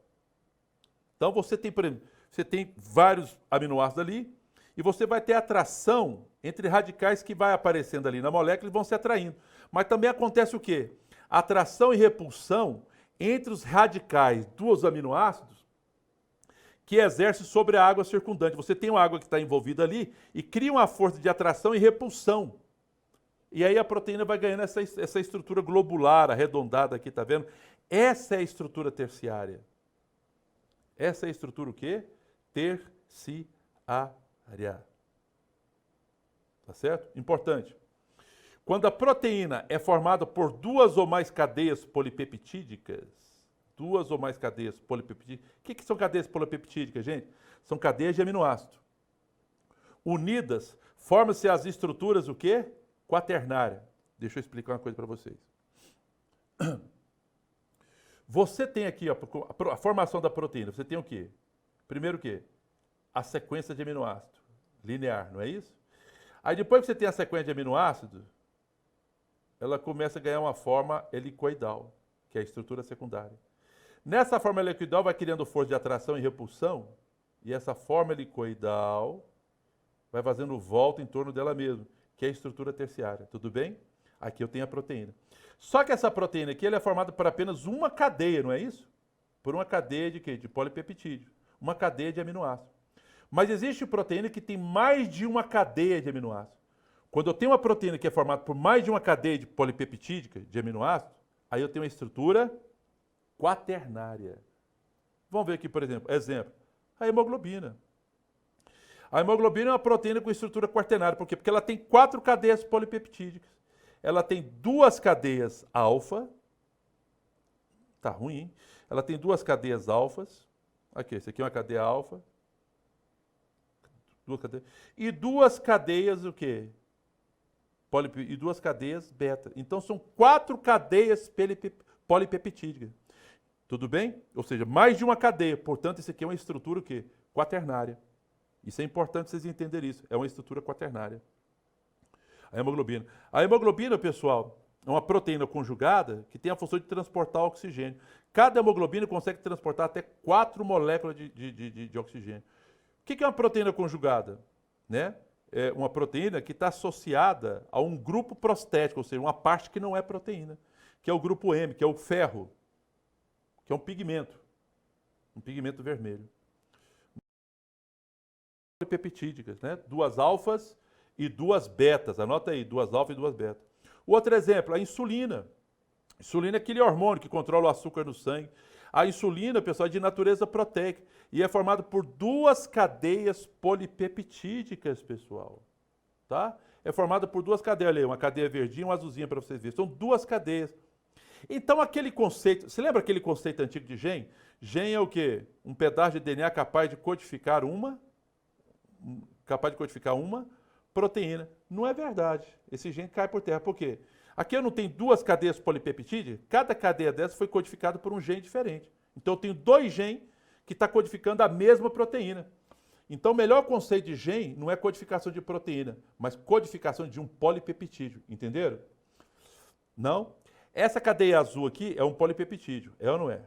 Então você tem, por exemplo, você tem vários aminoácidos ali e você vai ter atração entre radicais que vai aparecendo ali na molécula e vão se atraindo. Mas também acontece o quê? Atração e repulsão entre os radicais dos aminoácidos que exerce sobre a água circundante. Você tem uma água que está envolvida ali e cria uma força de atração e repulsão. E aí a proteína vai ganhando essa estrutura globular, arredondada aqui, tá vendo? Essa é a estrutura terciária. Essa é a estrutura o quê? Terciária. Tá certo? Importante. Quando a proteína é formada por 2 ou mais cadeias polipeptídicas, 2 ou mais cadeias polipeptídicas. O que são cadeias polipeptídicas, gente? São cadeias de aminoácido. Unidas, formam-se as estruturas, o quê? Quaternária. Deixa eu explicar uma coisa para vocês. Você tem aqui a formação da proteína. Você tem o quê? Primeiro o quê? A sequência de aminoácido. Linear, não é isso? Aí depois que você tem a sequência de aminoácidos, ela começa a ganhar uma forma helicoidal, que é a estrutura secundária. Nessa forma helicoidal vai criando força de atração e repulsão, e essa forma helicoidal vai fazendo volta em torno dela mesma, que é a estrutura terciária. Tudo bem? Aqui eu tenho a proteína. Só que essa proteína aqui ela é formada por apenas uma cadeia, não é isso? Por uma cadeia de quê? De polipeptídeo. Uma cadeia de aminoácidos. Mas existe proteína que tem mais de uma cadeia de aminoácidos. Quando eu tenho uma proteína que é formada por mais de uma cadeia de polipeptídica, de aminoácidos, aí eu tenho uma estrutura quaternária. Vamos ver aqui, por exemplo, A hemoglobina. A hemoglobina é uma proteína com estrutura quaternária. Por quê? Porque ela tem 4 cadeias polipeptídicas. Ela tem 2 cadeias alfa. Tá ruim, hein? Ela tem 2 cadeias alfas. Aqui, esse aqui é uma cadeia alfa. 2 cadeias. E 2 cadeias o quê? E 2 cadeias beta. Então são 4 cadeias polipeptídicas. Tudo bem? Ou seja, mais de uma cadeia. Portanto, isso aqui é uma estrutura o quê? Quaternária. Isso é importante vocês entenderem isso. É uma estrutura quaternária. A hemoglobina. A hemoglobina, pessoal, é uma proteína conjugada que tem a função de transportar oxigênio. Cada hemoglobina consegue transportar até 4 moléculas de oxigênio. O que é uma proteína conjugada? Né? É uma proteína que está associada a um grupo prostético, ou seja, uma parte que não é proteína, que é o grupo M, que é o ferro, que é um pigmento vermelho. Polipeptídicas, né? 2 alfas e 2 betas. Anota aí, 2 alfas e 2 betas. O outro exemplo, a insulina. A insulina é aquele hormônio que controla o açúcar no sangue. A insulina, pessoal, é de natureza proteica e é formada por 2 cadeias polipeptídicas, pessoal. Tá? É formada por 2 cadeias. Olha aí, uma cadeia verdinha e uma azulzinha para vocês verem. São 2 cadeias. Então, aquele conceito... Você lembra aquele conceito antigo de gene? Gene é o quê? Um pedaço de DNA capaz de codificar uma proteína. Não é verdade. Esse gene cai por terra. Por quê? Aqui eu não tenho 2 cadeias polipeptídicas, cada cadeia dessa foi codificada por um gene diferente. Então eu tenho 2 genes que estão codificando a mesma proteína. Então o melhor conceito de gene não é codificação de proteína, mas codificação de um polipeptídeo. Entenderam? Não? Essa cadeia azul aqui é um polipeptídeo. É ou não é?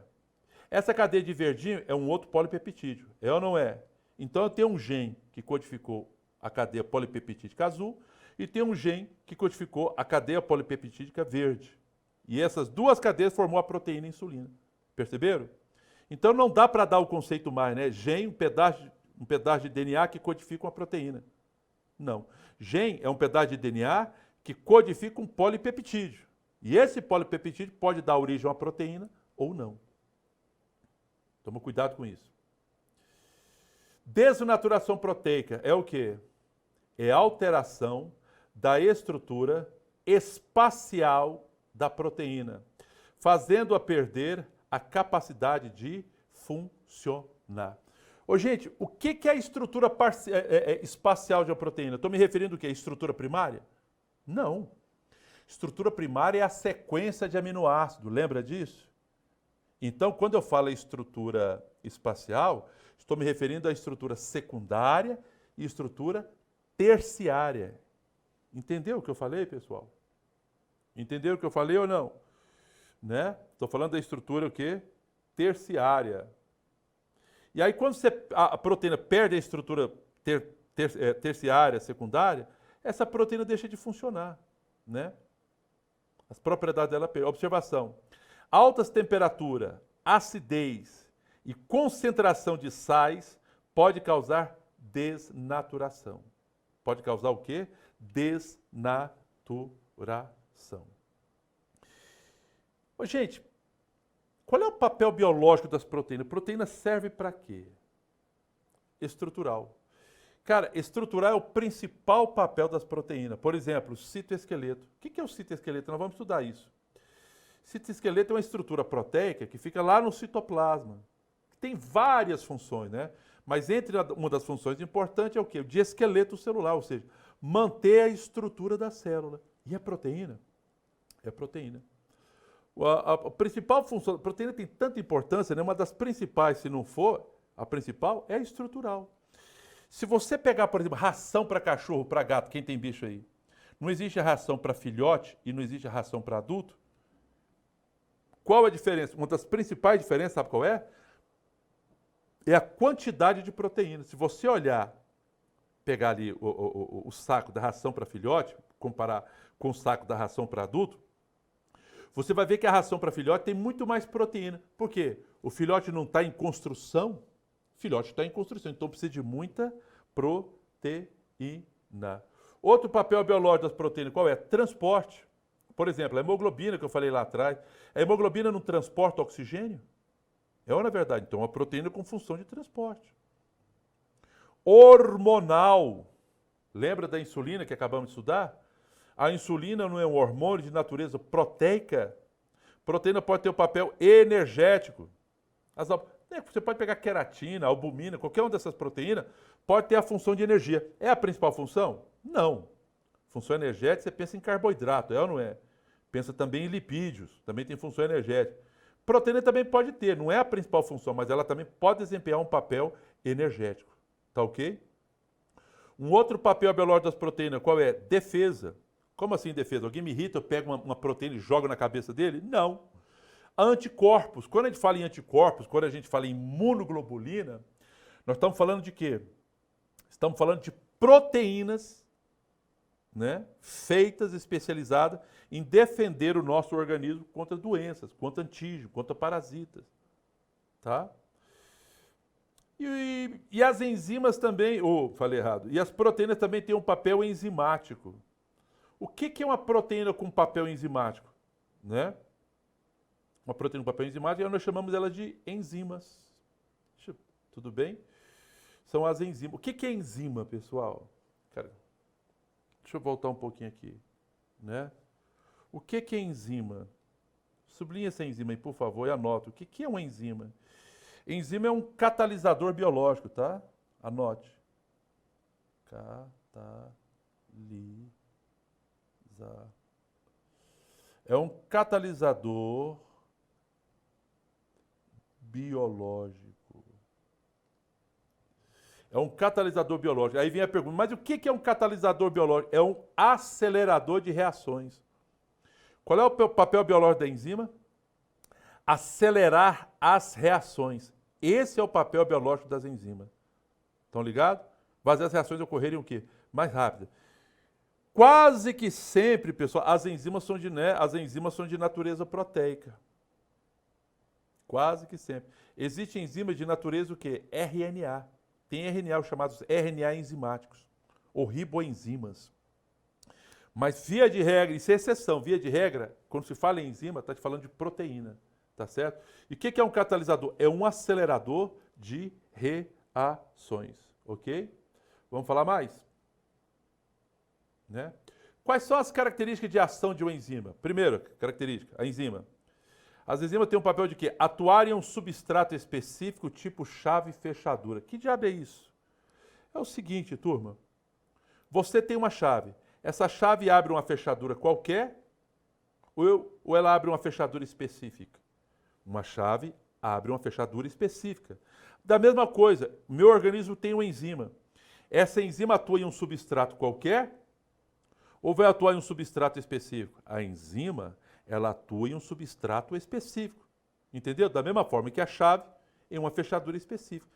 Essa cadeia de verdinho é um outro polipeptídeo. É ou não é? Então eu tenho um gene que codificou a cadeia polipeptídica azul e tem um gene que codificou a cadeia polipeptídica verde. E essas 2 cadeias formou a proteína insulina. Perceberam? Então não dá para dar o conceito mais, né? Gene, um pedaço de DNA que codifica uma proteína. Não. Gene é um pedaço de DNA que codifica um polipeptídeo. E esse polipeptídeo pode dar origem a uma proteína ou não. Toma cuidado com isso. Desnaturação proteica é o quê? É a alteração da estrutura espacial da proteína, fazendo-a perder a capacidade de funcionar. Ô, gente, o que é a estrutura espacial de uma proteína? Estou me referindo ao quê? Estrutura primária? Não. Estrutura primária é a sequência de aminoácidos, lembra disso? Então, quando eu falo em estrutura espacial, estou me referindo à estrutura secundária e estrutura terciária. Entendeu o que eu falei, pessoal? Entenderam o que eu falei ou não? Né? Estou falando da estrutura o quê? Terciária. E aí, quando a proteína perde a estrutura terciária, secundária, essa proteína deixa de funcionar. Né? As propriedades dela perdem. Observação. Altas temperaturas, acidez e concentração de sais pode causar desnaturação. Pode causar o quê? Desnaturação. Ô, gente, qual é o papel biológico das proteínas? Proteína serve para quê? Estrutural. Cara, estrutural é o principal papel das proteínas. Por exemplo, o citoesqueleto. O que é o citoesqueleto? Nós vamos estudar isso. Citoesqueleto é uma estrutura proteica que fica lá no citoplasma. Tem várias funções, né? Mas entre uma das funções importantes é o quê? O de esqueleto celular, ou seja, manter a estrutura da célula. E a proteína? É a proteína. A principal função, a proteína tem tanta importância, né? Uma das principais, se não for a principal, é a estrutural. Se você pegar, por exemplo, ração para cachorro, para gato, quem tem bicho aí? Não existe a ração para filhote e não existe a ração para adulto? Qual é a diferença? Uma das principais diferenças, sabe qual é? É a quantidade de proteína. Se você olhar, pegar ali o saco da ração para filhote, comparar com o saco da ração para adulto, você vai ver que a ração para filhote tem muito mais proteína. Por quê? O filhote não está em construção? O filhote está em construção, então precisa de muita proteína. Outro papel biológico das proteínas, qual é? Transporte. Por exemplo, a hemoglobina que eu falei lá atrás. A hemoglobina não transporta oxigênio? É ou não é verdade? Então, é uma proteína com função de transporte. hormonal. Lembra da insulina que acabamos de estudar? A insulina não é um hormônio de natureza proteica? Proteína pode ter um papel energético. Você pode pegar queratina, albumina, qualquer uma dessas proteínas, pode ter a função de energia. É a principal função? Não. Função energética, você pensa em carboidrato, é ou não é? Pensa também em lipídios, também tem função energética. Proteína também pode ter, não é a principal função, mas ela também pode desempenhar um papel energético. Tá ok? Um outro papel biológico das proteínas, qual é? Defesa. Como assim defesa? Alguém me irrita, eu pego uma proteína e jogo na cabeça dele? Não. Anticorpos. Quando a gente fala em anticorpos, quando a gente fala em imunoglobulina, nós estamos falando de quê? Estamos falando de proteínas, né, feitas, especializadas em defender o nosso organismo contra doenças, contra antígenos, contra parasitas. Tá? E as enzimas também, falei errado, e as proteínas também têm um papel enzimático. O que é uma proteína com papel enzimático? Né? Uma proteína com papel enzimático, nós chamamos ela de enzimas. Tudo bem? São as enzimas. O que é enzima, pessoal? Cara, deixa eu voltar um pouquinho aqui. Né? O que é enzima? Sublinha essa enzima aí, por favor, e anota. O que é uma enzima? Enzima é um catalisador biológico, tá? Anote. É um catalisador biológico. É um catalisador biológico. Aí vem a pergunta, mas o que é um catalisador biológico? É um acelerador de reações. Qual é o papel biológico da enzima? Acelerar as reações. Esse é o papel biológico das enzimas. Estão ligados? Fazer as reações ocorrerem o quê? Mais rápido. Quase que sempre, pessoal, as enzimas são de natureza proteica. Quase que sempre. Existem enzimas de natureza o quê? RNA. Tem RNA, os chamados RNA enzimáticos, ou riboenzimas. Mas via de regra, isso é exceção, via de regra, quando se fala em enzima, está te falando de proteína, tá certo? E o que é um catalisador? É um acelerador de reações, ok? Vamos falar mais? Né? Quais são as características de ação de uma enzima? Primeira característica, a enzima. As enzimas têm um papel de quê? Atuar em um substrato específico, tipo chave e fechadura. Que diabo é isso? É o seguinte, turma. Você tem uma chave. Essa chave abre uma fechadura qualquer ou ela abre uma fechadura específica? Uma chave abre uma fechadura específica. Da mesma coisa, meu organismo tem uma enzima. Essa enzima atua em um substrato qualquer ou vai atuar em um substrato específico? A enzima, ela atua em um substrato específico. Entendeu? Da mesma forma que a chave em uma fechadura específica.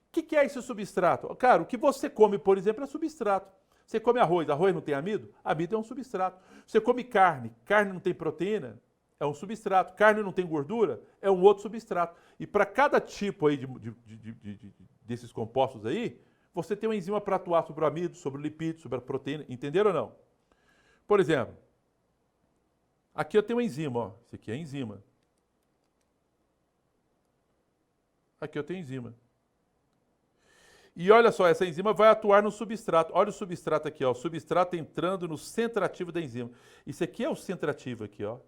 O que é esse substrato? Cara, o que você come, por exemplo, é substrato. Você come arroz, arroz não tem amido? Amido é um substrato. Você come carne, carne não tem proteína? É um substrato. Carne não tem gordura? É um outro substrato. E para cada tipo aí desses compostos aí, você tem uma enzima para atuar sobre o amido, sobre o lipídio, sobre a proteína. Entenderam ou não? Por exemplo, aqui eu tenho uma enzima, ó. Isso aqui é enzima. Aqui eu tenho enzima. E olha só, essa enzima vai atuar no substrato. Olha o substrato aqui, ó. O substrato entrando no centro ativo da enzima. Isso aqui é o centro ativo aqui, ó.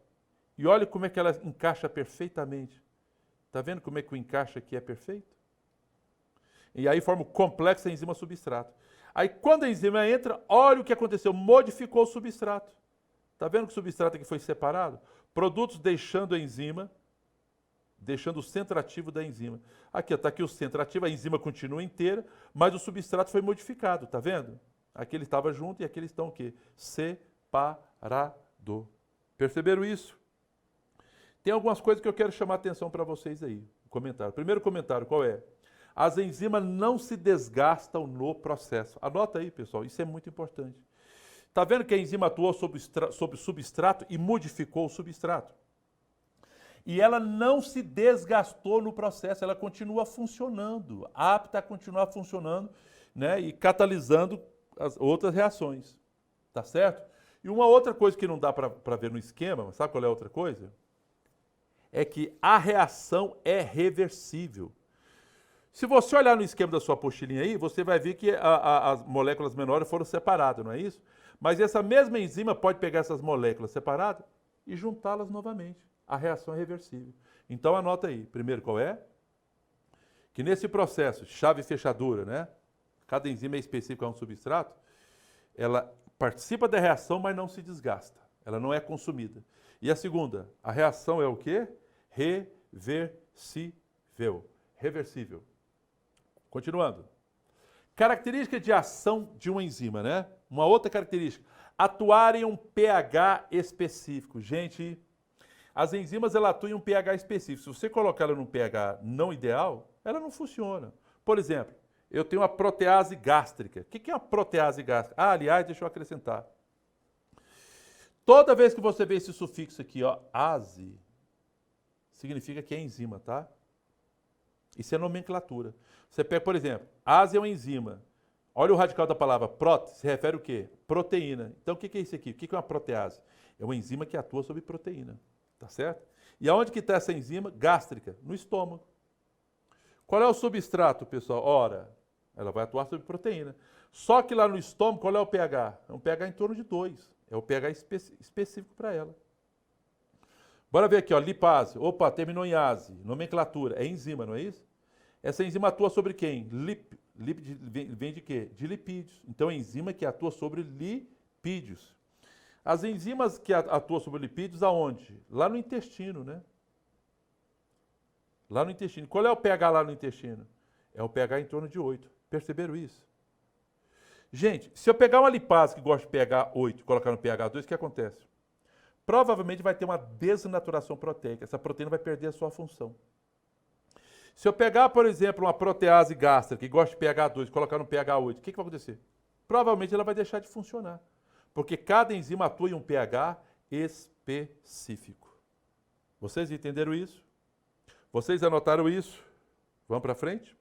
E olha como é que ela encaixa perfeitamente. Tá vendo como é que o encaixe aqui é perfeito? E aí forma o complexo enzima-substrato. Aí quando a enzima entra, olha o que aconteceu. Modificou o substrato. Tá vendo que o substrato aqui foi separado? Produtos deixando a enzima, deixando o centro ativo da enzima. Aqui, está aqui o centro ativo, a enzima continua inteira, mas o substrato foi modificado, tá vendo? Aqui ele estava junto e aqui eles estão o quê? Separado. Perceberam isso? Tem algumas coisas que eu quero chamar a atenção para vocês aí. Comentário. Primeiro comentário, qual é? As enzimas não se desgastam no processo. Anota aí, pessoal, isso é muito importante. Está vendo que a enzima atuou sobre o substrato e modificou o substrato? E ela não se desgastou no processo, ela continua funcionando, apta a continuar funcionando, né, e catalisando as outras reações. Tá certo? E uma outra coisa que não dá para ver no esquema, sabe qual é a outra coisa? É que a reação é reversível. Se você olhar no esquema da sua apostilinha aí, você vai ver que as moléculas menores foram separadas, não é isso? Mas essa mesma enzima pode pegar essas moléculas separadas e juntá-las novamente. A reação é reversível. Então anota aí. Primeiro, qual é? Que nesse processo, chave e fechadura, né? Cada enzima é específica a um substrato, ela participa da reação, mas não se desgasta. Ela não é consumida. E a segunda, a reação é o quê? Reversível. Reversível. Continuando. Característica de ação de uma enzima, né? Uma outra característica, atuar em um pH específico. Gente, as enzimas elas atuam em um pH específico. Se você colocar ela num pH não ideal, ela não funciona. Por exemplo, eu tenho uma protease gástrica. O que é uma protease gástrica? Ah, aliás, deixa eu acrescentar. Toda vez que você vê esse sufixo aqui, ó, ase, significa que é enzima, tá? Isso é nomenclatura. Você pega, por exemplo, ase é uma enzima. Olha o radical da palavra prote, se refere o quê? Proteína. Então, o que é isso aqui? O que é uma protease? É uma enzima que atua sobre proteína, tá certo? E aonde que está essa enzima? Gástrica, no estômago. Qual é o substrato, pessoal? Ora, ela vai atuar sobre proteína. Só que lá no estômago, qual é o pH? É um pH em torno de 2. É o pH específico para ela. Bora ver aqui, ó, lipase. Opa, terminou em ase. Nomenclatura. É enzima, não é isso? Essa enzima atua sobre quem? Lipídios. Vem de quê? De lipídios. Então, é enzima que atua sobre lipídios. As enzimas que atuam sobre lipídios, aonde? Lá no intestino, né? Lá no intestino. Qual é o pH lá no intestino? É o pH em torno de 8. Perceberam isso? Gente, se eu pegar uma lipase que gosta de pH 8 e colocar no pH 2, o que acontece? Provavelmente vai ter uma desnaturação proteica. Essa proteína vai perder a sua função. Se eu pegar, por exemplo, uma protease gástrica que gosta de pH 2 e colocar no pH 8, o que vai acontecer? Provavelmente ela vai deixar de funcionar. Porque cada enzima atua em um pH específico. Vocês entenderam isso? Vocês anotaram isso? Vamos para frente?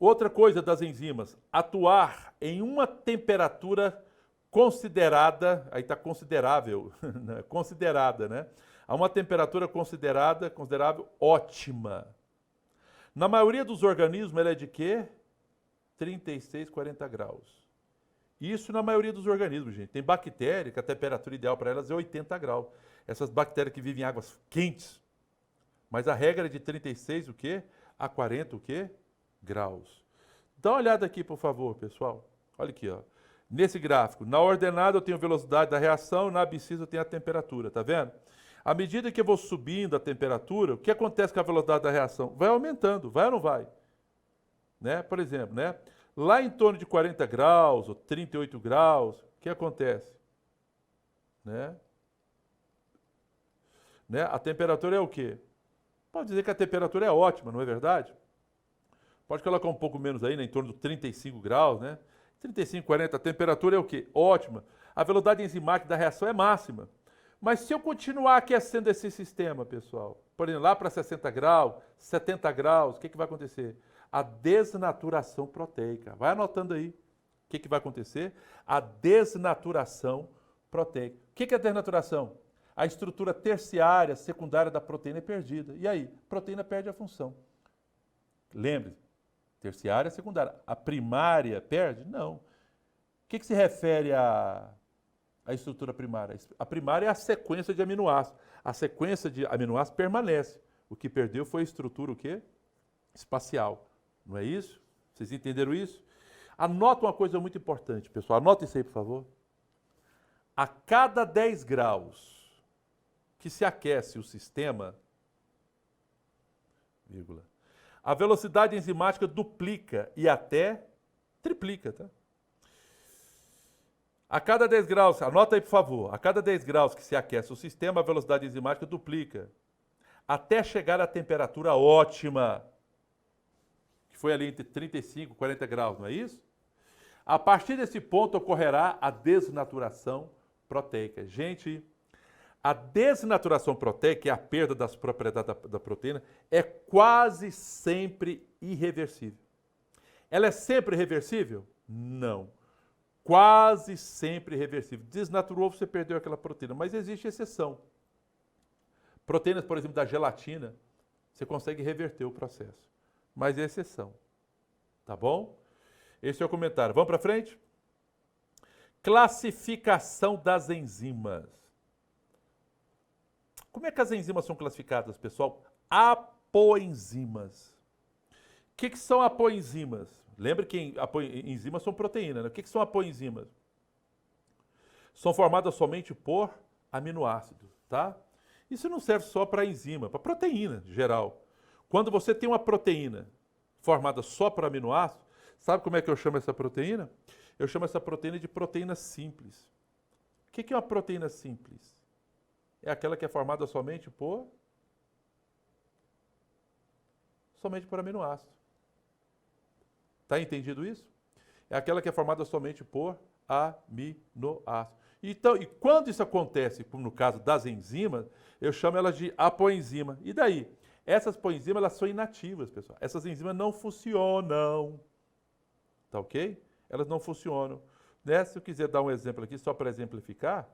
Outra coisa das enzimas, atuar em uma temperatura considerada, aí está considerável, considerada, né? A uma temperatura considerável ótima. Na maioria dos organismos, ela é de quê? 36, 40 graus. Isso na maioria dos organismos, gente. Tem bactéria que a temperatura ideal para elas é 80 graus. Essas bactérias que vivem em águas quentes. Mas a regra é de 36, o quê? A 40, o quê? Graus. Dá uma olhada aqui, por favor, pessoal. Olha aqui, ó. Nesse gráfico, na ordenada eu tenho a velocidade da reação, na abscissa eu tenho a temperatura, tá vendo? À medida que eu vou subindo a temperatura, o que acontece com a velocidade da reação? Vai aumentando, vai ou não vai? Né? Por exemplo, né? Lá em torno de 40 graus ou 38 graus, o que acontece? Né? A temperatura é o quê? Pode dizer que a temperatura é ótima, não é verdade? Pode colocar um pouco menos aí, né? Em torno de 35 graus, né? 35, 40, a temperatura é o quê? Ótima. A velocidade enzimática da reação é máxima. Mas se eu continuar aquecendo esse sistema, pessoal, por exemplo, lá para 60 graus, 70 graus, o que vai acontecer? A desnaturação proteica. Vai anotando aí. O que vai acontecer? A desnaturação proteica. O que é a desnaturação? A estrutura terciária, secundária da proteína é perdida. E aí? A proteína perde a função. Lembre-se, terciária, secundária. A primária perde? Não. O que se refere à estrutura primária? A primária é a sequência de aminoácidos. A sequência de aminoácidos permanece. O que perdeu foi a estrutura o quê? Espacial. Não é isso? Vocês entenderam isso? Anota uma coisa muito importante, pessoal. Anota isso aí, por favor. A cada 10 graus que se aquece o sistema, vírgula, a velocidade enzimática duplica e até triplica, tá? A cada 10 graus, anota aí por favor, a cada 10 graus que se aquece o sistema, a velocidade enzimática duplica, até chegar à temperatura ótima, que foi ali entre 35 e 40 graus, não é isso? A partir desse ponto ocorrerá a desnaturação proteica. Gente, a desnaturação proteica, que é a perda das propriedades da proteína, é quase sempre irreversível. Ela é sempre reversível? Não. Quase sempre irreversível. Desnaturou, você perdeu aquela proteína, mas existe exceção. Proteínas, por exemplo, da gelatina, você consegue reverter o processo. Mas é exceção. Tá bom? Esse é o comentário. Vamos para frente? Classificação das enzimas. Como é que as enzimas são classificadas, pessoal? Apoenzimas. O que são apoenzimas? Lembra que enzimas são proteínas, né? O que são apoenzimas? São formadas somente por aminoácidos, tá? Isso não serve só para enzima, para proteína em geral. Quando você tem uma proteína formada só por aminoácidos, sabe como é que eu chamo essa proteína? Eu chamo essa proteína de proteína simples. O que é uma proteína simples? É aquela que é formada somente por aminoácido. Tá entendido isso? É aquela que é formada somente por aminoácido. Então, e quando isso acontece, como no caso das enzimas, eu chamo elas de apoenzima. E daí? Essas poenzimas, elas são inativas, pessoal. Essas enzimas não funcionam. Tá ok? Elas não funcionam. Né? Se eu quiser dar um exemplo aqui, só para exemplificar,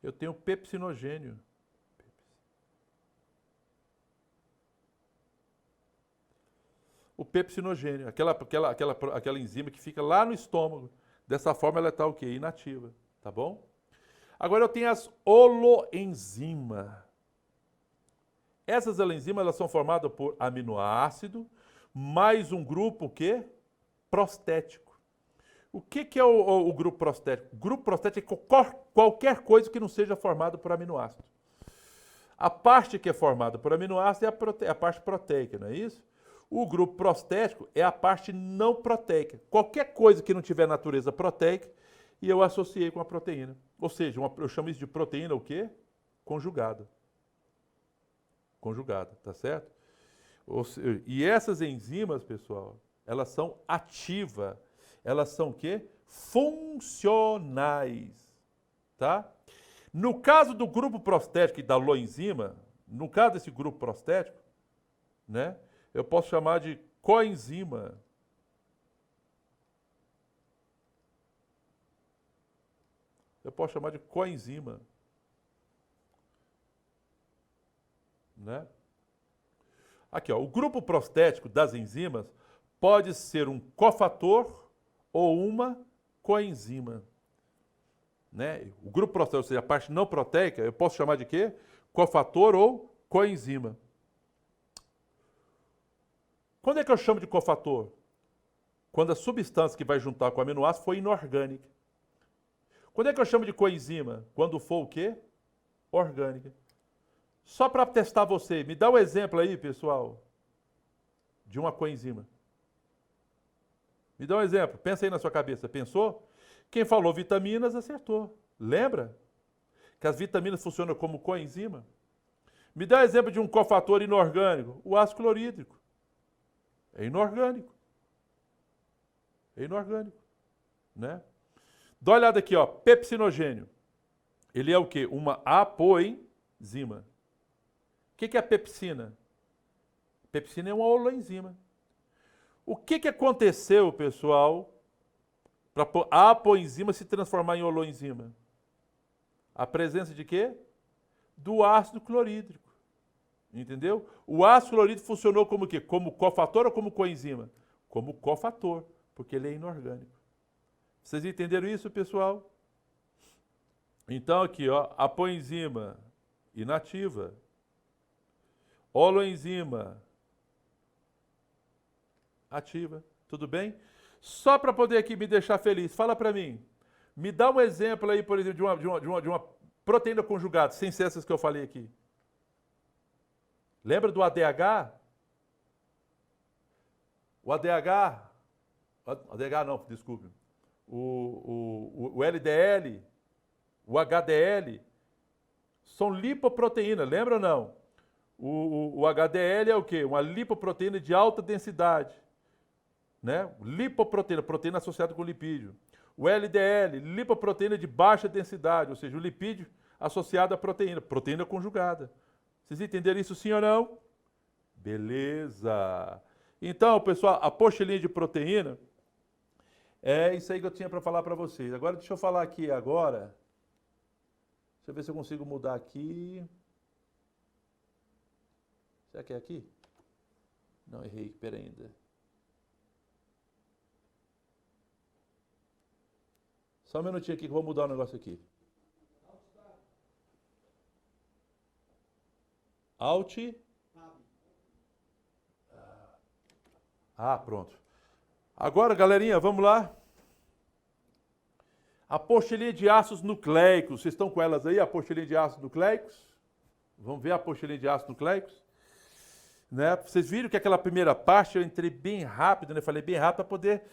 eu tenho pepsinogênio. O pepsinogênio, aquela enzima que fica lá no estômago. Dessa forma ela está o quê? Inativa, tá bom? Agora eu tenho as holoenzimas. Essas holoenzimas elas são formadas por aminoácido mais um grupo o quê? Prostético. O que é o grupo prostético? O grupo prostético é qualquer coisa que não seja formada por aminoácido. A parte que é formada por aminoácido é a parte proteica, não é isso? O grupo prostético é a parte não proteica. Qualquer coisa que não tiver natureza proteica, e eu associei com a proteína. Ou seja, eu chamo isso de proteína o quê? Conjugada. Conjugada, tá certo? E essas enzimas, pessoal, elas são ativas. Elas são o quê? Funcionais. Tá? No caso do grupo prostético e da holoenzima, no caso desse grupo prostético, né? Eu posso chamar de coenzima. Eu posso chamar de coenzima. Né? Aqui, ó, o grupo prostético das enzimas pode ser um cofator ou uma coenzima. Né? O grupo prostético, ou seja, a parte não proteica, eu posso chamar de quê? Cofator ou coenzima. Quando é que eu chamo de cofator? Quando a substância que vai juntar com o aminoácido for inorgânica. Quando é que eu chamo de coenzima? Quando for o quê? Orgânica. Só para testar você, me dá um exemplo aí, pessoal, de uma coenzima. Me dá um exemplo, pensa aí na sua cabeça, pensou? Quem falou vitaminas acertou. Lembra? Que as vitaminas funcionam como coenzima. Me dá um exemplo de um cofator inorgânico, o ácido clorídrico. É inorgânico. É inorgânico, né? Dá uma olhada aqui, ó, pepsinogênio. Ele é o quê? Uma apoenzima. O que é a pepsina? Pepsina é uma holoenzima. O que aconteceu, pessoal, para a apoenzima se transformar em holoenzima? A presença de quê? Do ácido clorídrico. Entendeu? O ácido clorídrico funcionou como o quê? Como cofator ou como coenzima? Como cofator, porque ele é inorgânico. Vocês entenderam isso, pessoal? Então aqui, ó, apoenzima inativa, holoenzima ativa, tudo bem? Só para poder aqui me deixar feliz, fala para mim. Me dá um exemplo aí, por exemplo, de uma proteína conjugada, sem ser essas que eu falei aqui. Lembra do ADH? O ADH não, desculpe. O LDL, o HDL, são lipoproteínas, lembra ou não? O HDL é o quê? Uma lipoproteína de alta densidade. Né? Lipoproteína, proteína associada com lipídio. O LDL, lipoproteína de baixa densidade, ou seja, o lipídio associado à proteína, proteína conjugada. Vocês entenderam isso sim ou não? Beleza. Então, pessoal, a apostilinha de proteína é isso aí que eu tinha para falar para vocês. Agora, deixa eu falar aqui agora. Deixa eu ver se eu consigo mudar aqui. Será que é aqui? Não, errei, pera ainda. Só um minutinho aqui que eu vou mudar o negócio aqui. Alt. Ah, pronto. Agora, galerinha, vamos lá. Apostilinha de ácidos nucleicos. Vocês estão com elas aí, a apostilinha de ácidos nucleicos? Vamos ver a apostilinha de ácidos nucleicos? Né? Vocês viram que aquela primeira parte eu entrei bem rápido, né? Falei bem rápido para poder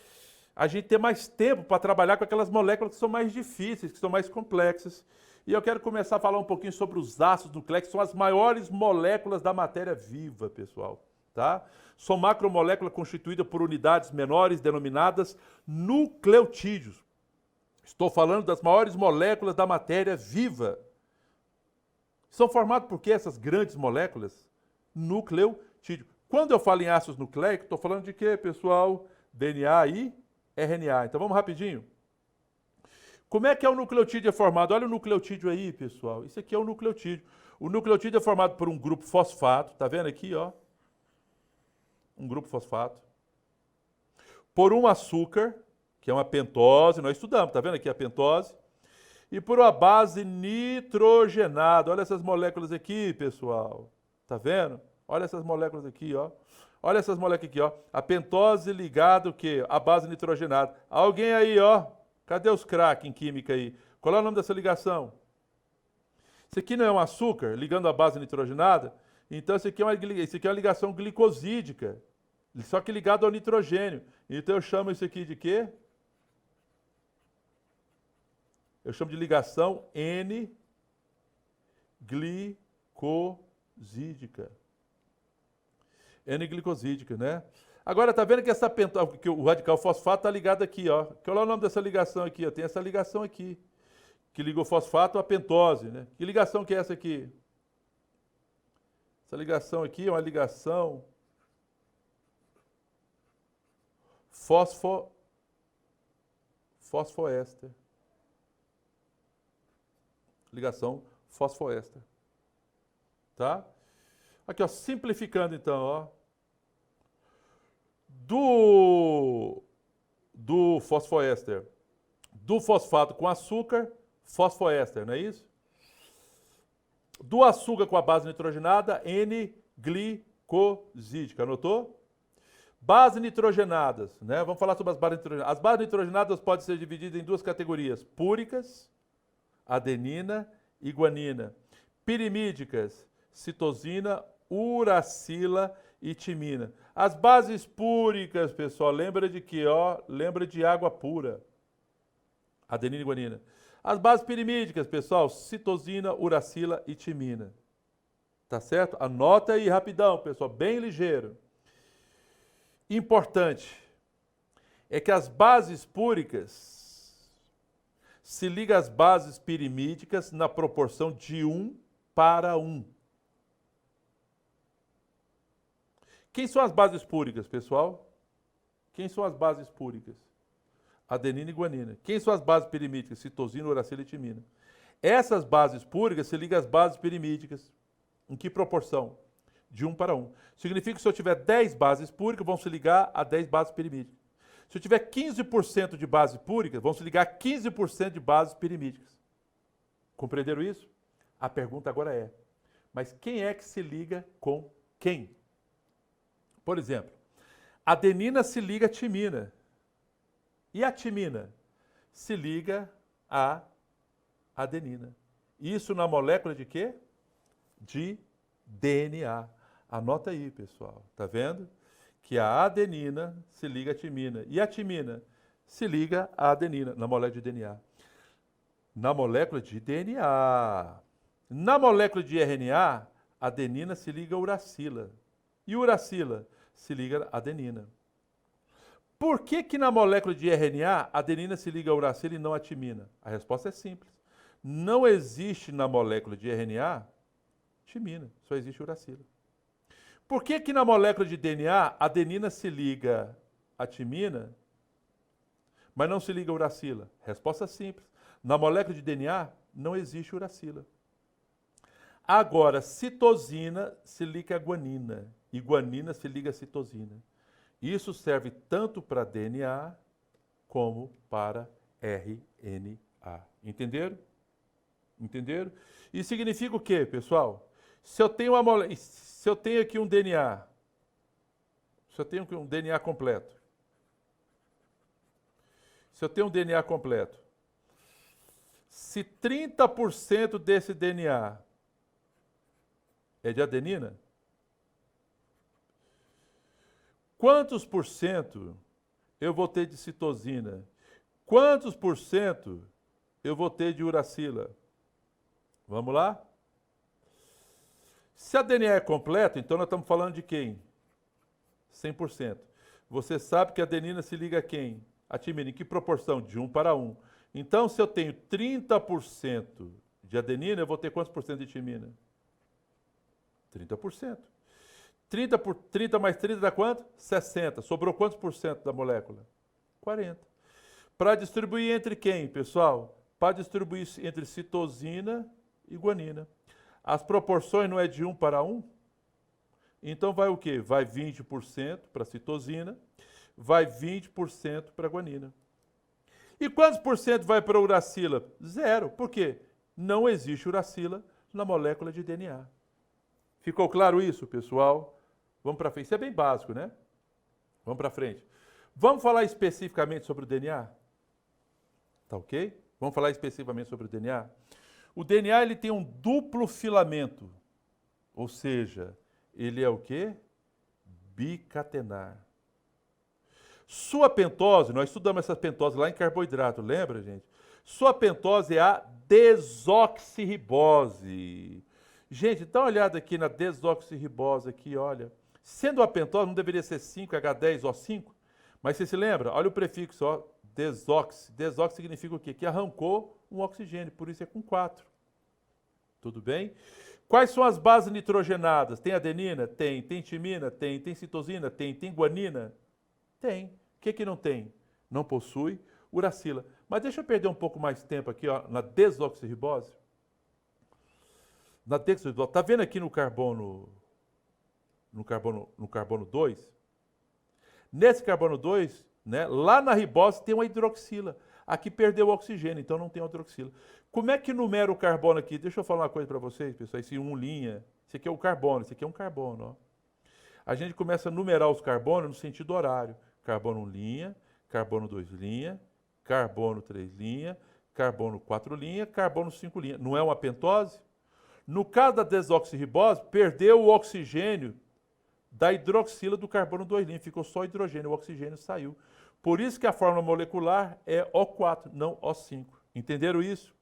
a gente ter mais tempo para trabalhar com aquelas moléculas que são mais difíceis, que são mais complexas. E eu quero começar a falar um pouquinho sobre os ácidos nucleicos, que são as maiores moléculas da matéria viva, pessoal. Tá? São macromoléculas constituídas por unidades menores denominadas nucleotídeos. Estou falando das maiores moléculas da matéria viva. São formadas por quê essas grandes moléculas? Nucleotídeos. Quando eu falo em ácidos nucleicos, estou falando de quê, pessoal? DNA e RNA. Então vamos rapidinho. Como é que é o nucleotídeo formado? Olha o nucleotídeo aí, pessoal. Isso aqui é o nucleotídeo. O nucleotídeo é formado por um grupo fosfato. Tá vendo aqui, ó? Um grupo fosfato. Por um açúcar, que é uma pentose. Nós estudamos, tá vendo aqui a pentose? E por uma base nitrogenada. Olha essas moléculas aqui, pessoal. Tá vendo? Olha essas moléculas aqui, ó. Olha essas moléculas aqui, ó. A pentose ligada o quê? A base nitrogenada. Alguém aí, ó. Cadê os craques em química aí? Qual é o nome dessa ligação? Isso aqui não é um açúcar ligando a base nitrogenada? Então isso aqui é uma ligação glicosídica. Só que ligado ao nitrogênio. Então eu chamo isso aqui de quê? Eu chamo de ligação N-glicosídica. N-glicosídica, né? Agora, tá vendo que essa pentose, que o radical fosfato tá ligado aqui, ó. Qual é o nome dessa ligação aqui? Ó? Tem essa ligação aqui, que liga o fosfato à pentose, né? Que ligação que é essa aqui? Essa ligação aqui é uma ligação fosfoéster. Ligação fosfoéster. Tá? Aqui, ó, simplificando então, ó. Do fosfoéster, do fosfato com açúcar, fosfoéster, não é isso? Do açúcar com a base nitrogenada, N-glicosídica, anotou? Bases nitrogenadas, né? Vamos falar sobre as bases nitrogenadas. As bases nitrogenadas podem ser divididas em duas categorias, púricas, adenina e guanina. Pirimídicas, citosina, uracila e timina. As bases púricas, pessoal, lembra de quê? Ó, lembra de água pura. Adenina e guanina. As bases pirimídicas, pessoal, citosina, uracila e timina. Tá certo? Anota aí rapidão, pessoal, bem ligeiro. Importante é que as bases púricas se ligam às bases pirimídicas na proporção de 1:1. Quem são as bases púricas, pessoal? Quem são as bases púricas? Adenina e guanina. Quem são as bases pirimídicas? Citosina, uracila e timina. Essas bases púricas se ligam às bases pirimídicas. Em que proporção? De 1:1. Significa que se eu tiver 10 bases púricas, vão se ligar a 10 bases pirimídicas. Se eu tiver 15% de bases púricas, vão se ligar a 15% de bases pirimídicas. Compreenderam isso? A pergunta agora é, mas quem é que se liga com quem? Por exemplo, a adenina se liga à timina. E a timina se liga à adenina. Isso na molécula de quê? De DNA. Anota aí, pessoal. Tá vendo? Que a adenina se liga à timina. E a timina se liga à adenina, na molécula de DNA. Na molécula de DNA. Na molécula de RNA, a adenina se liga à uracila. E uracila se liga à adenina. Por que que na molécula de RNA, a adenina se liga à uracila e não à timina? A resposta é simples. Não existe na molécula de RNA timina, só existe uracila. Por que que na molécula de DNA, a adenina se liga à timina, mas não se liga à uracila? Resposta simples. Na molécula de DNA, não existe uracila. Agora, citosina se liga a guanina e guanina se liga a citosina. Isso serve tanto para DNA como para RNA. Entenderam? Entenderam? Isso significa o quê, pessoal? Se eu tenho aqui um DNA, se eu tenho um DNA completo, se 30% desse DNA é de adenina, quantos por cento eu vou ter de citosina? Quantos por cento eu vou ter de uracila? Vamos lá? Se a DNA é completa, então nós estamos falando de quem? 100%. Você sabe que a adenina se liga a quem? A timina. Em que proporção? De 1 para 1. Então, se eu tenho 30% de adenina, eu vou ter quantos por cento de timina? 30%. 30 mais 30 dá quanto? 60. Sobrou quantos por cento da molécula? 40. Para distribuir entre quem, pessoal? Para distribuir entre citosina e guanina. As proporções não é de 1 para 1? Então vai o quê? Vai 20% para citosina, vai 20% para guanina. E quantos por cento vai para a uracila? 0. Por quê? Não existe uracila na molécula de DNA. Ficou claro isso, pessoal? Vamos para frente. Isso é bem básico, né? Vamos para frente. Vamos falar especificamente sobre o DNA? Tá ok? Vamos falar especificamente sobre o DNA? O DNA ele tem um duplo filamento, ou seja, ele é o quê? Bicatenar. Sua pentose, nós estudamos essa pentose lá em carboidrato, lembra, gente? Sua pentose é a desoxirribose. Gente, dá uma olhada aqui na desoxirribose aqui, olha. Sendo a pentose, não deveria ser 5H10O5? Mas você se lembra? Olha o prefixo, ó, desox. Desox significa o quê? Que arrancou um oxigênio, por isso é com 4. Tudo bem? Quais são as bases nitrogenadas? Tem adenina? Tem. Tem timina? Tem. Tem citosina? Tem. Tem guanina? Tem. O que não tem? Não possui uracila. Mas deixa eu perder um pouco mais de tempo aqui, ó, na desoxirribose. Na desoxirribose. Tá vendo aqui no carbono 2? Nesse carbono 2, né, lá na ribose tem uma hidroxila. Aqui perdeu o oxigênio, então não tem hidroxila. Como é que numera o carbono aqui? Deixa eu falar uma coisa para vocês, pessoal. Esse 1', esse aqui é o carbono, esse aqui é um carbono. Ó. A gente começa a numerar os carbonos no sentido horário. Carbono 1', carbono 2', carbono 3', carbono 4', carbono 5'. Não é uma pentose? No caso da desoxirribose, perdeu o oxigênio da hidroxila do carbono 2', ficou só hidrogênio, o oxigênio saiu. Por isso que a fórmula molecular é O4, não O5. Entenderam isso?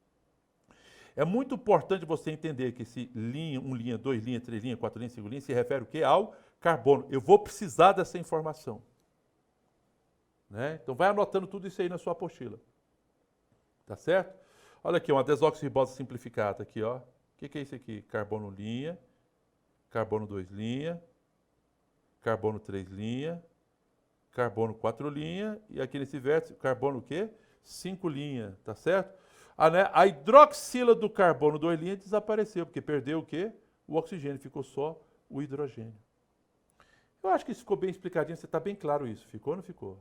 É muito importante você entender que esse linha, 1', 2', 3', 4', 5', se refere o quê? Ao carbono. Eu vou precisar dessa informação. Né? Então vai anotando tudo isso aí na sua apostila. Tá certo? Olha aqui, uma desoxirribose simplificada aqui, ó. O que é isso aqui? Carbono 1', carbono 2', carbono 3', carbono 4', e aqui nesse vértice, carbono o quê? 5', tá certo? A hidroxila do carbono 2' desapareceu, porque perdeu o quê? O oxigênio, ficou só o hidrogênio. Eu acho que isso ficou bem explicadinho, você está bem claro isso. Ficou ou não ficou?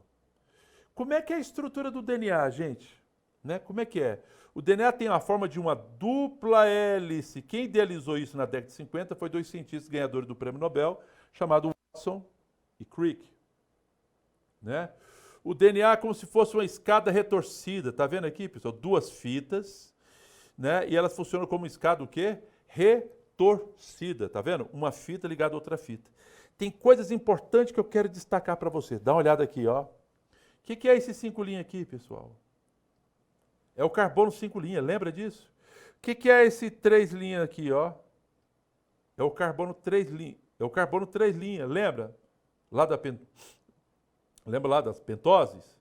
Como é que é a estrutura do DNA, gente? Né? Como é que é? O DNA tem a forma de uma dupla hélice. Quem idealizou isso na década de 50 foi 2 cientistas ganhadores do Prêmio Nobel, chamados Watson e Crick. Né? O DNA é como se fosse uma escada retorcida. Tá vendo aqui, pessoal? 2 fitas, né? E elas funcionam como escada o quê? Retorcida, tá vendo? Uma fita ligada a outra fita. Tem coisas importantes que eu quero destacar para você. Dá uma olhada aqui, ó. O que é esse 5' aqui, pessoal? É o carbono 5', lembra disso? O que é esse 3' aqui, ó? É o carbono 3'. É o carbono 3', lembra? Lembra lá das pentoses?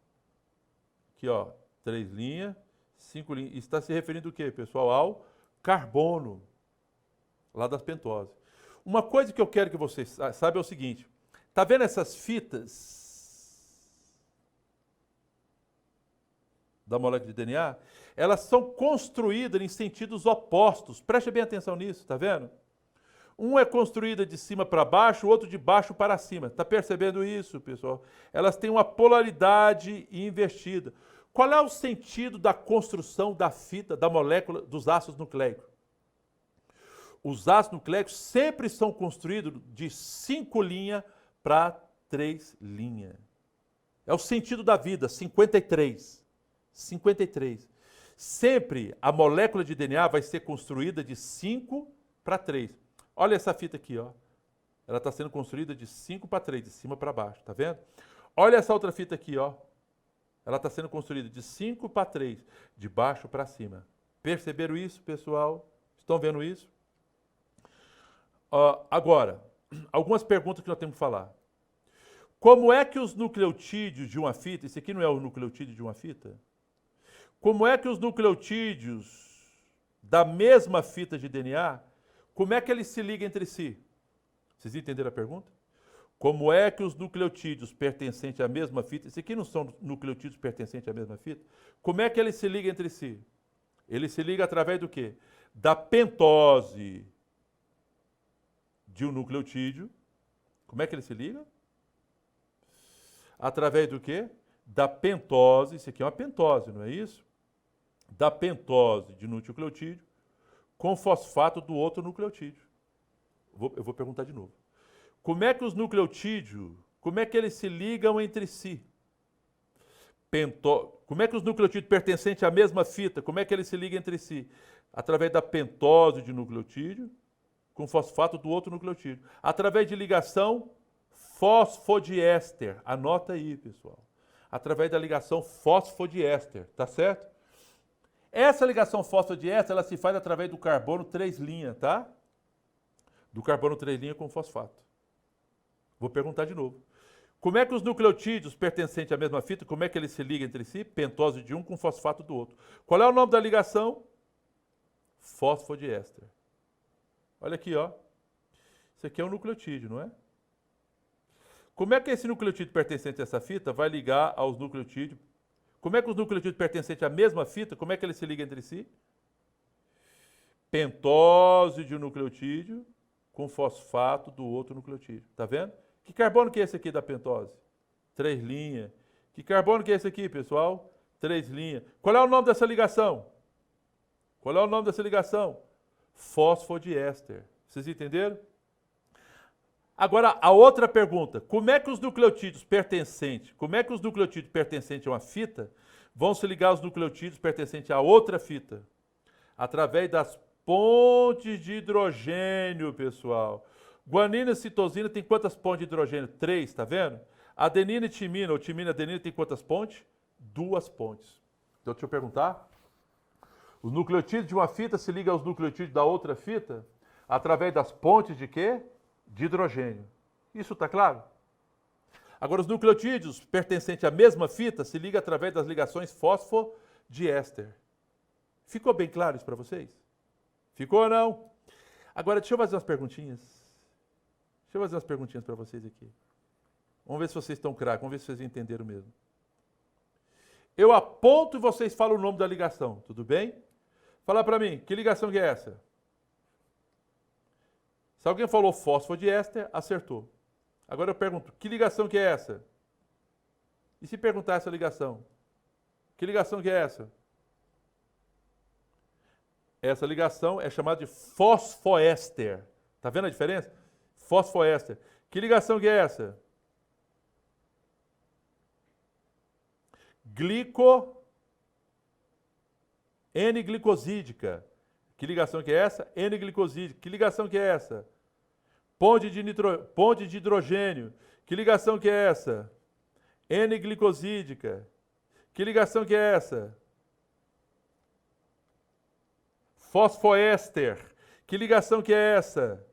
Aqui, ó, 3', 5'. Isso está se referindo o quê, pessoal? Ao carbono, lá das pentoses. Uma coisa que eu quero que vocês saibam é o seguinte. Tá vendo essas fitas? da molécula de DNA, elas são construídas em sentidos opostos. Preste bem atenção nisso, tá vendo? Um é construída de cima para baixo, o outro de baixo para cima. Tá percebendo isso, pessoal? Elas têm uma polaridade invertida. Qual é o sentido da construção da fita, da molécula, dos ácidos nucleicos? Os ácidos nucleicos sempre são construídos de 5 linhas para 3 linhas. É o sentido da vida, 53. 53. Sempre a molécula de DNA vai ser construída de 5 para 3. Olha essa fita aqui, ó. Ela está sendo construída de 5 para 3, de cima para baixo, tá vendo? Olha essa outra fita aqui, ó. Ela está sendo construída de 5 para 3, de baixo para cima. Perceberam isso, pessoal? Estão vendo isso? Agora, algumas perguntas que nós temos que falar. Como é que os nucleotídeos de uma fita, esse aqui não é o nucleotídeo de uma fita? Como é que os nucleotídeos da mesma fita de DNA, como é que eles se ligam entre si? Vocês entenderam a pergunta? Como é que os nucleotídeos pertencentes à mesma fita, esse aqui não são nucleotídeos pertencentes à mesma fita, como é que eles se ligam entre si? Eles se ligam através do quê? Da pentose de um nucleotídeo. Como é que eles se ligam? Através do quê? Da pentose, isso aqui é uma pentose, não é isso? Da pentose de nucleotídeo com fosfato do outro nucleotídeo. Eu vou perguntar de novo. Como é que os nucleotídeos, como é que eles se ligam entre si? Como é que os nucleotídeos pertencentes à mesma fita, como é que eles se ligam entre si? Através da pentose de nucleotídeo com fosfato do outro nucleotídeo. Através de ligação fosfodiéster. Anota aí, pessoal. Através da ligação fosfodiéster, tá certo? Essa ligação fosfodiéster, ela se faz através do carbono 3', tá? Do carbono 3' com fosfato. Vou perguntar de novo. Como é que os nucleotídeos pertencentes à mesma fita, como é que eles se ligam entre si? Pentose de um com fosfato do outro. Qual é o nome da ligação? Fosfodiéster. Olha aqui, ó. Isso aqui é um nucleotídeo, não é? Como é que esse nucleotídeo pertencente a essa fita vai ligar aos nucleotídeos? Como é que os nucleotídeos pertencentes à mesma fita, como é que eles se ligam entre si? Pentose de um nucleotídeo com fosfato do outro nucleotídeo. Tá vendo? Que carbono que é esse aqui da pentose? 3'. Que carbono que é esse aqui, pessoal? 3'. Qual é o nome dessa ligação? Qual é o nome dessa ligação? Fosfodiéster. Vocês entenderam? Agora, a outra pergunta. Como é que os nucleotídeos pertencentes a uma fita vão se ligar aos nucleotídeos pertencentes a outra fita? Através das pontes de hidrogênio, pessoal. Guanina e citosina tem quantas pontes de hidrogênio? 3, tá vendo? Adenina e timina, ou timina e adenina tem quantas pontes? 2 pontes. Então, deixa eu perguntar. Os nucleotídeos de uma fita se ligam aos nucleotídeos da outra fita através das pontes de quê? De hidrogênio. Isso está claro? Agora, os nucleotídeos pertencentes à mesma fita se ligam através das ligações fosfodiéster. Ficou bem claro isso para vocês? Ficou ou não? Agora, deixa eu fazer umas perguntinhas. Deixa eu fazer umas perguntinhas para vocês aqui. Vamos ver se vocês estão craques, vamos ver se vocês entenderam mesmo. Eu aponto e vocês falam o nome da ligação, tudo bem? Fala para mim, que ligação que é essa? Se alguém falou fosfodiéster, acertou. Agora eu pergunto, que ligação que é essa? E se perguntar essa ligação? Que ligação que é essa? Essa ligação é chamada de fosfoéster. Tá vendo a diferença? Fosfoéster. Que ligação que é essa? N-glicosídica. Que ligação que é essa? N-glicosídica. Que ligação que é essa? Ponte de hidrogênio. Que ligação que é essa? N-glicosídica. Que ligação que é essa? Fosfoéster. Que ligação que é essa?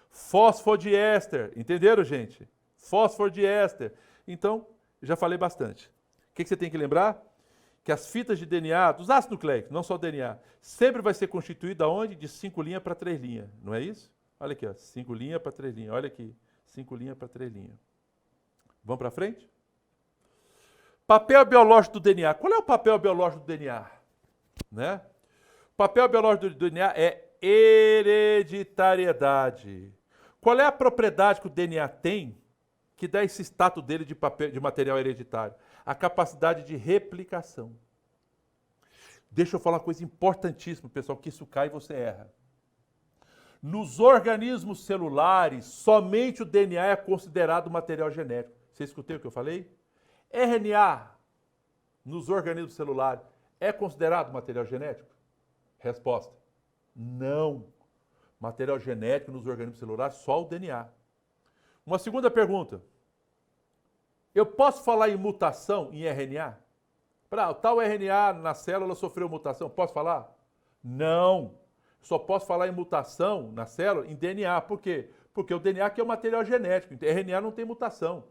Fosfodiéster. Entenderam, gente? Fosfodiéster. Então, já falei bastante. O que você tem que lembrar? Que as fitas de DNA, dos ácidos nucleicos, não só o DNA, sempre vai ser constituída onde? De 5' para 3'. Não é isso? Olha aqui, ó, 5' para 3'. Olha aqui, 5' para 3'. Vamos para frente? Papel biológico do DNA. Qual é o papel biológico do DNA? Né? O papel biológico do DNA é hereditariedade. Qual é a propriedade que o DNA tem que dá esse status dele de, papel, de material hereditário? A capacidade de replicação. Deixa eu falar uma coisa importantíssima, pessoal, que isso cai e você erra. Nos organismos celulares, somente o DNA é considerado material genético. Você escutou o que eu falei? RNA, nos organismos celulares, é considerado material genético? Resposta: não. Material genético nos organismos celulares, só o DNA. Uma segunda pergunta. Eu posso falar em mutação em RNA? Para tal RNA na célula sofreu mutação, posso falar? Não. Só posso falar em mutação na célula em DNA. Por quê? Porque o DNA que é o material genético, então RNA não tem mutação.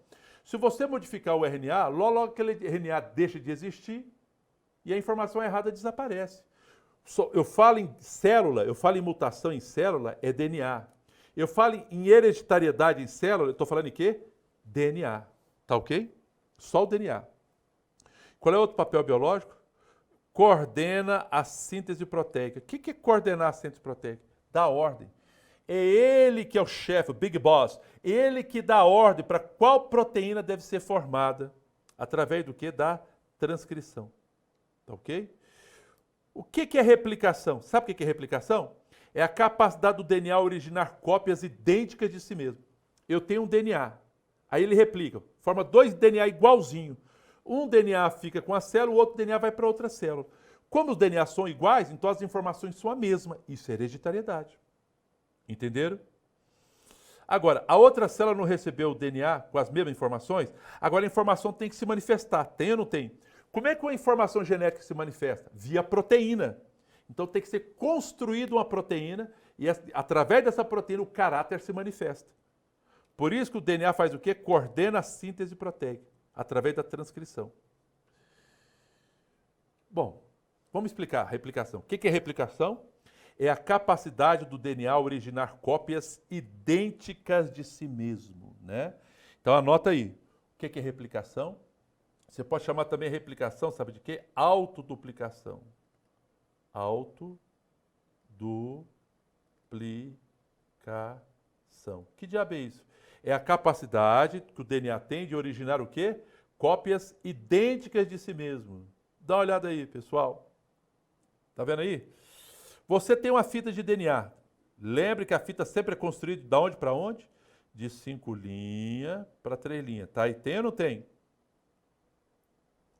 Se você modificar o RNA, logo aquele RNA deixa de existir e a informação errada desaparece. Eu falo em célula, eu falo em mutação em célula, é DNA. Eu falo em hereditariedade em célula, eu estou falando em quê? DNA. Tá ok? Só o DNA. Qual é outro papel biológico? Coordena a síntese proteica. O que é coordenar a síntese proteica? Dá ordem. É ele que é o chefe, o Big Boss. Ele que dá ordem para qual proteína deve ser formada. Através do que? Da transcrição. Tá ok? O que é replicação? Sabe o que é replicação? É a capacidade do DNA originar cópias idênticas de si mesmo. Eu tenho um DNA. Aí ele replica. Forma dois DNA igualzinho. Um DNA fica com a célula, o outro DNA vai para outra célula. Como os DNAs são iguais, então as informações são a mesma. Isso é hereditariedade. Entenderam? Agora, a outra célula não recebeu o DNA com as mesmas informações, agora a informação tem que se manifestar. Tem ou não tem? Como é que uma informação genética se manifesta? Via proteína. Então tem que ser construída uma proteína e através dessa proteína o caráter se manifesta. Por isso que o DNA faz o quê? Coordena a síntese proteica, através da transcrição. Bom, vamos explicar a replicação. O que é replicação? É a capacidade do DNA originar cópias idênticas de si mesmo, né? Então anota aí. O que é replicação? Você pode chamar também replicação, sabe de quê? Autoduplicação. Autoduplicação. Que diabo é isso? É a capacidade que o DNA tem de originar o quê? Cópias idênticas de si mesmo. Dá uma olhada aí, pessoal. Tá vendo aí? Você tem uma fita de DNA. Lembre que a fita sempre é construída de onde para onde? De 5 linhas para 3 linhas. Tá? E tem ou não tem?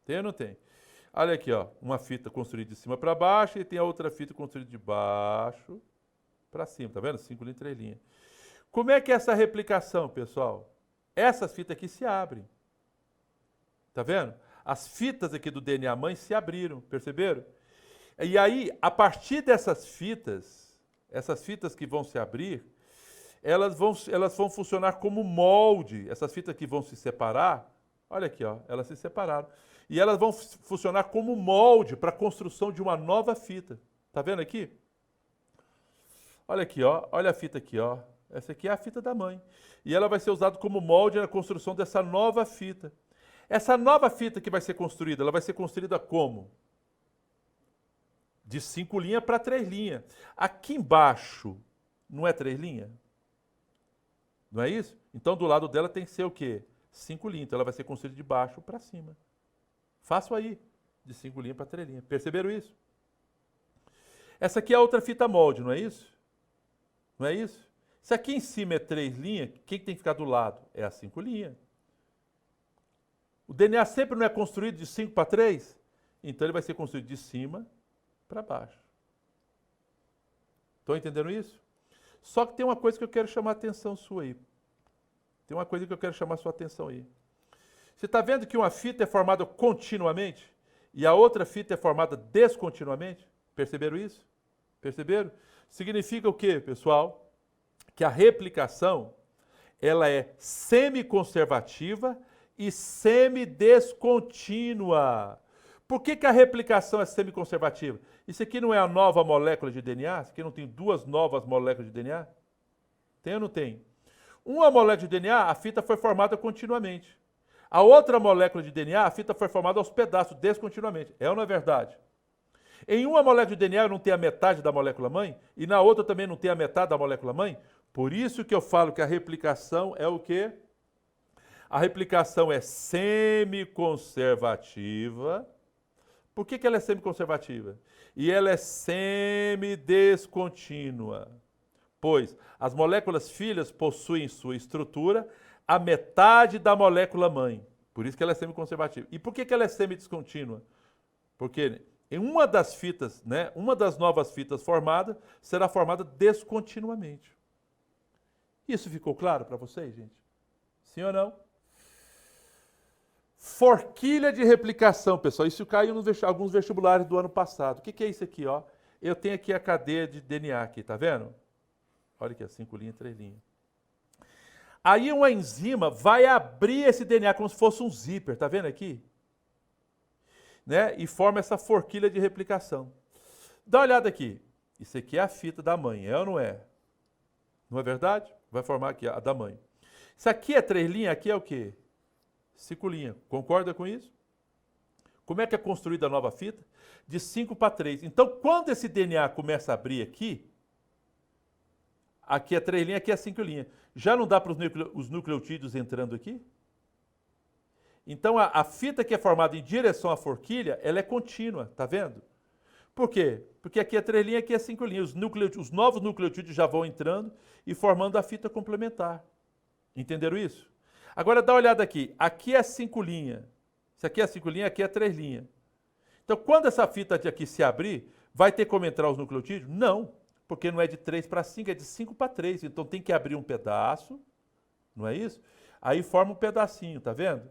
Tem ou não tem? Olha aqui, ó, uma fita construída de cima para baixo e tem a outra fita construída de baixo para cima. Tá vendo? 5 linhas, 3 linhas. Como é que é essa replicação, pessoal? Essas fitas aqui se abrem. Tá vendo? As fitas aqui do DNA mãe se abriram, perceberam? E aí, a partir dessas fitas, essas fitas que vão se abrir, elas vão funcionar como molde. Essas fitas que vão se separar, olha aqui, ó, elas se separaram. E elas vão funcionar como molde para a construção de uma nova fita. Tá vendo aqui? Olha aqui, ó, olha a fita aqui, ó. Essa aqui é a fita da mãe. E ela vai ser usada como molde na construção dessa nova fita. Essa nova fita que vai ser construída, ela vai ser construída como? De 5 linhas para 3 linhas. Aqui embaixo, não é 3 linhas? Não é isso? Então, do lado dela tem que ser o quê? 5 linhas. Então, ela vai ser construída de baixo para cima. Faço aí, de 5 linhas para 3 linhas. Perceberam isso? Essa aqui é a outra fita molde, não é isso? Não é isso? Se aqui em cima é 3 linhas, quem tem que ficar do lado? É as 5 linhas. O DNA sempre não é construído de 5 para 3? Então ele vai ser construído de cima para baixo. Estão entendendo isso? Só que tem uma coisa que eu quero chamar a atenção sua aí. Tem uma coisa que eu quero chamar a sua atenção aí. Você está vendo que uma fita é formada continuamente e a outra fita é formada descontinuamente? Perceberam isso? Perceberam? Significa o quê, pessoal? Que a replicação ela é semi-conservativa e semi-descontínua. Por que a replicação é semi-conservativa? Isso aqui não é a nova molécula de DNA? Isso aqui não tem 2 novas moléculas de DNA? Tem ou não tem? Uma molécula de DNA, a fita foi formada continuamente. A outra molécula de DNA, a fita foi formada aos pedaços, descontinuamente. É ou não é verdade? Em uma molécula de DNA eu não tenho a metade da molécula mãe, e na outra também não tenho a metade da molécula mãe. Por isso que eu falo que a replicação é o quê? A replicação é semiconservativa. Por que ela é semiconservativa? E ela é semidescontínua. Pois as moléculas filhas possuem em sua estrutura a metade da molécula mãe. Por isso que ela é semiconservativa. E por que ela é semidescontínua? Porque em uma das fitas, né, uma das novas fitas formadas, será formada descontinuamente. Isso ficou claro para vocês, gente? Sim ou não? Forquilha de replicação, pessoal. Isso caiu nos alguns vestibulares do ano passado. O que é isso aqui, ó? Eu tenho aqui a cadeia de DNA aqui, tá vendo? Olha aqui, 5 linhas, 3 linhas. Aí uma enzima vai abrir esse DNA como se fosse um zíper, tá vendo aqui? Né? E forma essa forquilha de replicação. Dá uma olhada aqui. Isso aqui é a fita da mãe, é ou não é? Não é verdade? Vai formar aqui a da mãe. Isso aqui é 3 linhas, aqui é o quê? 5 linhas. Concorda com isso? Como é que é construída a nova fita? De 5 para 3. Então, quando esse DNA começa a abrir aqui, aqui é 3 linhas, aqui é 5 linhas. Já não dá para os nucleotídeos entrando aqui? Então, a fita que é formada em direção à forquilha, ela é contínua, tá vendo? Por quê? Porque aqui é 3 linhas, aqui é 5 linhas. Os novos nucleotídeos já vão entrando e formando a fita complementar. Entenderam isso? Agora dá uma olhada aqui. Aqui é 5 linhas. Isso aqui é 5 linhas, aqui é 3 linhas. Então, quando essa fita aqui se abrir, vai ter como entrar os nucleotídeos? Não, porque não é de 3 para 5, é de 5 para 3. Então, tem que abrir um pedaço, não é isso? Aí forma um pedacinho, tá vendo?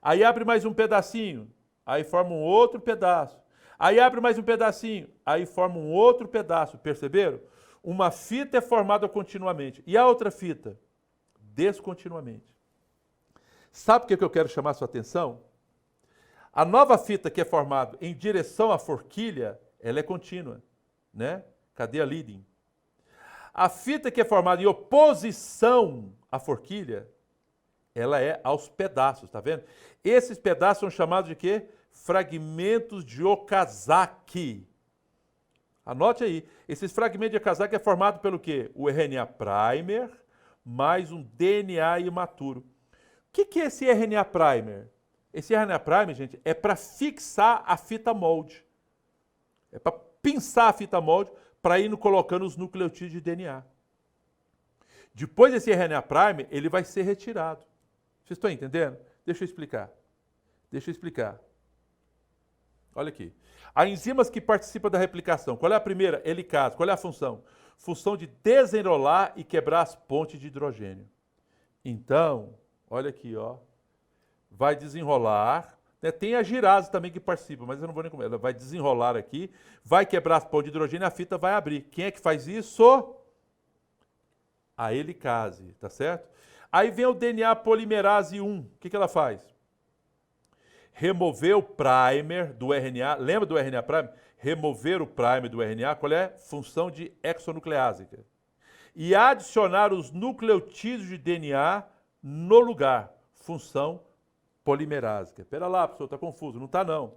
Aí abre mais um pedacinho, aí forma um outro pedaço. Aí abre mais um pedacinho, aí forma um outro pedaço, perceberam? Uma fita é formada continuamente. E a outra fita? Descontinuamente. Sabe o que eu quero chamar a sua atenção? A nova fita que é formada em direção à forquilha, ela é contínua, né? Cadeia leading. A fita que é formada em oposição à forquilha, ela é aos pedaços, tá vendo? Esses pedaços são chamados de quê? Fragmentos de Okazaki. Anote aí. Esses fragmentos de Okazaki é formado pelo quê? O RNA primer mais um DNA imaturo. O que é esse RNA primer? Esse RNA primer, gente, é para fixar a fita molde. É para pinçar a fita molde para ir colocando os nucleotídeos de DNA. Depois desse RNA primer, ele vai ser retirado. Vocês estão entendendo? Deixa eu explicar. Olha aqui. Há enzimas que participam da replicação. Qual é a primeira? Helicase. Qual é a função? Função de desenrolar e quebrar as pontes de hidrogênio. Então, olha aqui, ó. Vai desenrolar. Né? Tem a girase também que participa, mas eu não vou nem comer. Ela vai desenrolar aqui, vai quebrar as pontes de hidrogênio e a fita vai abrir. Quem é que faz isso? A helicase, tá certo? Aí vem o DNA polimerase 1. O que ela faz? Remover o primer do RNA. Lembra do RNA primer? Remover o primer do RNA. Qual é? Função de exonucleásica. E adicionar os nucleotídeos de DNA no lugar. Função polimerásica. Espera lá, professor, está confuso. Não está, não.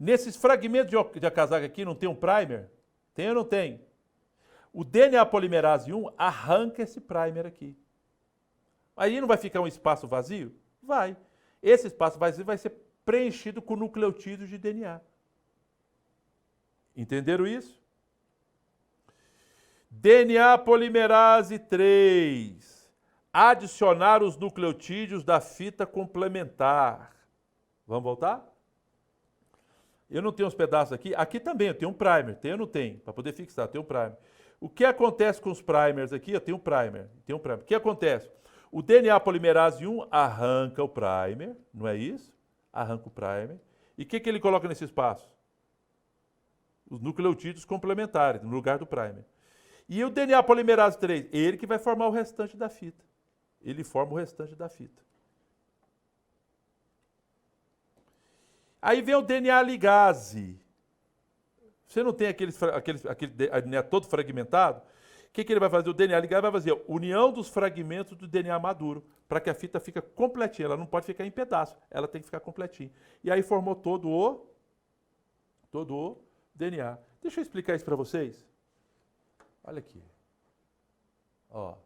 Nesses fragmentos de Okazaki aqui, não tem um primer? Tem ou não tem? O DNA polimerase 1 arranca esse primer aqui. Aí não vai ficar um espaço vazio? Vai. Esse espaço vazio vai ser preenchido com nucleotídeos de DNA. Entenderam isso? DNA polimerase 3. Adicionar os nucleotídeos da fita complementar. Vamos voltar? Eu não tenho os pedaços aqui. Aqui também eu tenho um primer. Tem ou não tem? Para poder fixar, tem um primer. O que acontece com os primers aqui? Eu tenho um primer. O que acontece? O DNA polimerase 1 arranca o primer, não é isso? Arranca o primer. E o que ele coloca nesse espaço? Os nucleotídeos complementares, no lugar do primer. E o DNA polimerase 3? Ele que vai formar o restante da fita. Ele forma o restante da fita. Aí vem o DNA ligase. Você não tem aquele DNA todo fragmentado? que ele vai fazer? O DNA ligado vai fazer a união dos fragmentos do DNA maduro, para que a fita fique completinha. Ela não pode ficar em pedaço, ela tem que ficar completinha. E aí formou todo o DNA. Deixa eu explicar isso para vocês. Olha aqui. Ó. Deixa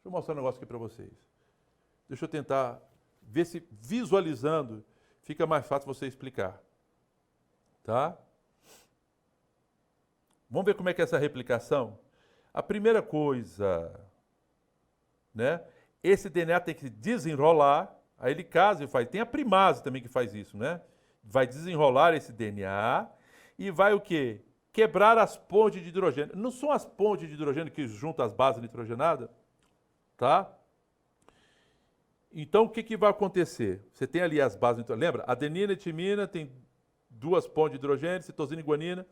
eu mostrar um negócio aqui para vocês. Deixa eu tentar ver se visualizando fica mais fácil você explicar. Tá? Vamos ver como é que é essa replicação? A primeira coisa, né? Esse DNA tem que desenrolar, a helicase faz, tem a primase também que faz isso, né? Vai desenrolar esse DNA e vai o quê? Quebrar as pontes de hidrogênio. Não são as pontes de hidrogênio que juntam as bases nitrogenadas? Tá? Então, o que vai acontecer? Você tem ali as bases nitrogenadas. Lembra? Adenina e timina tem 2 pontes de hidrogênio, citosina e guanina,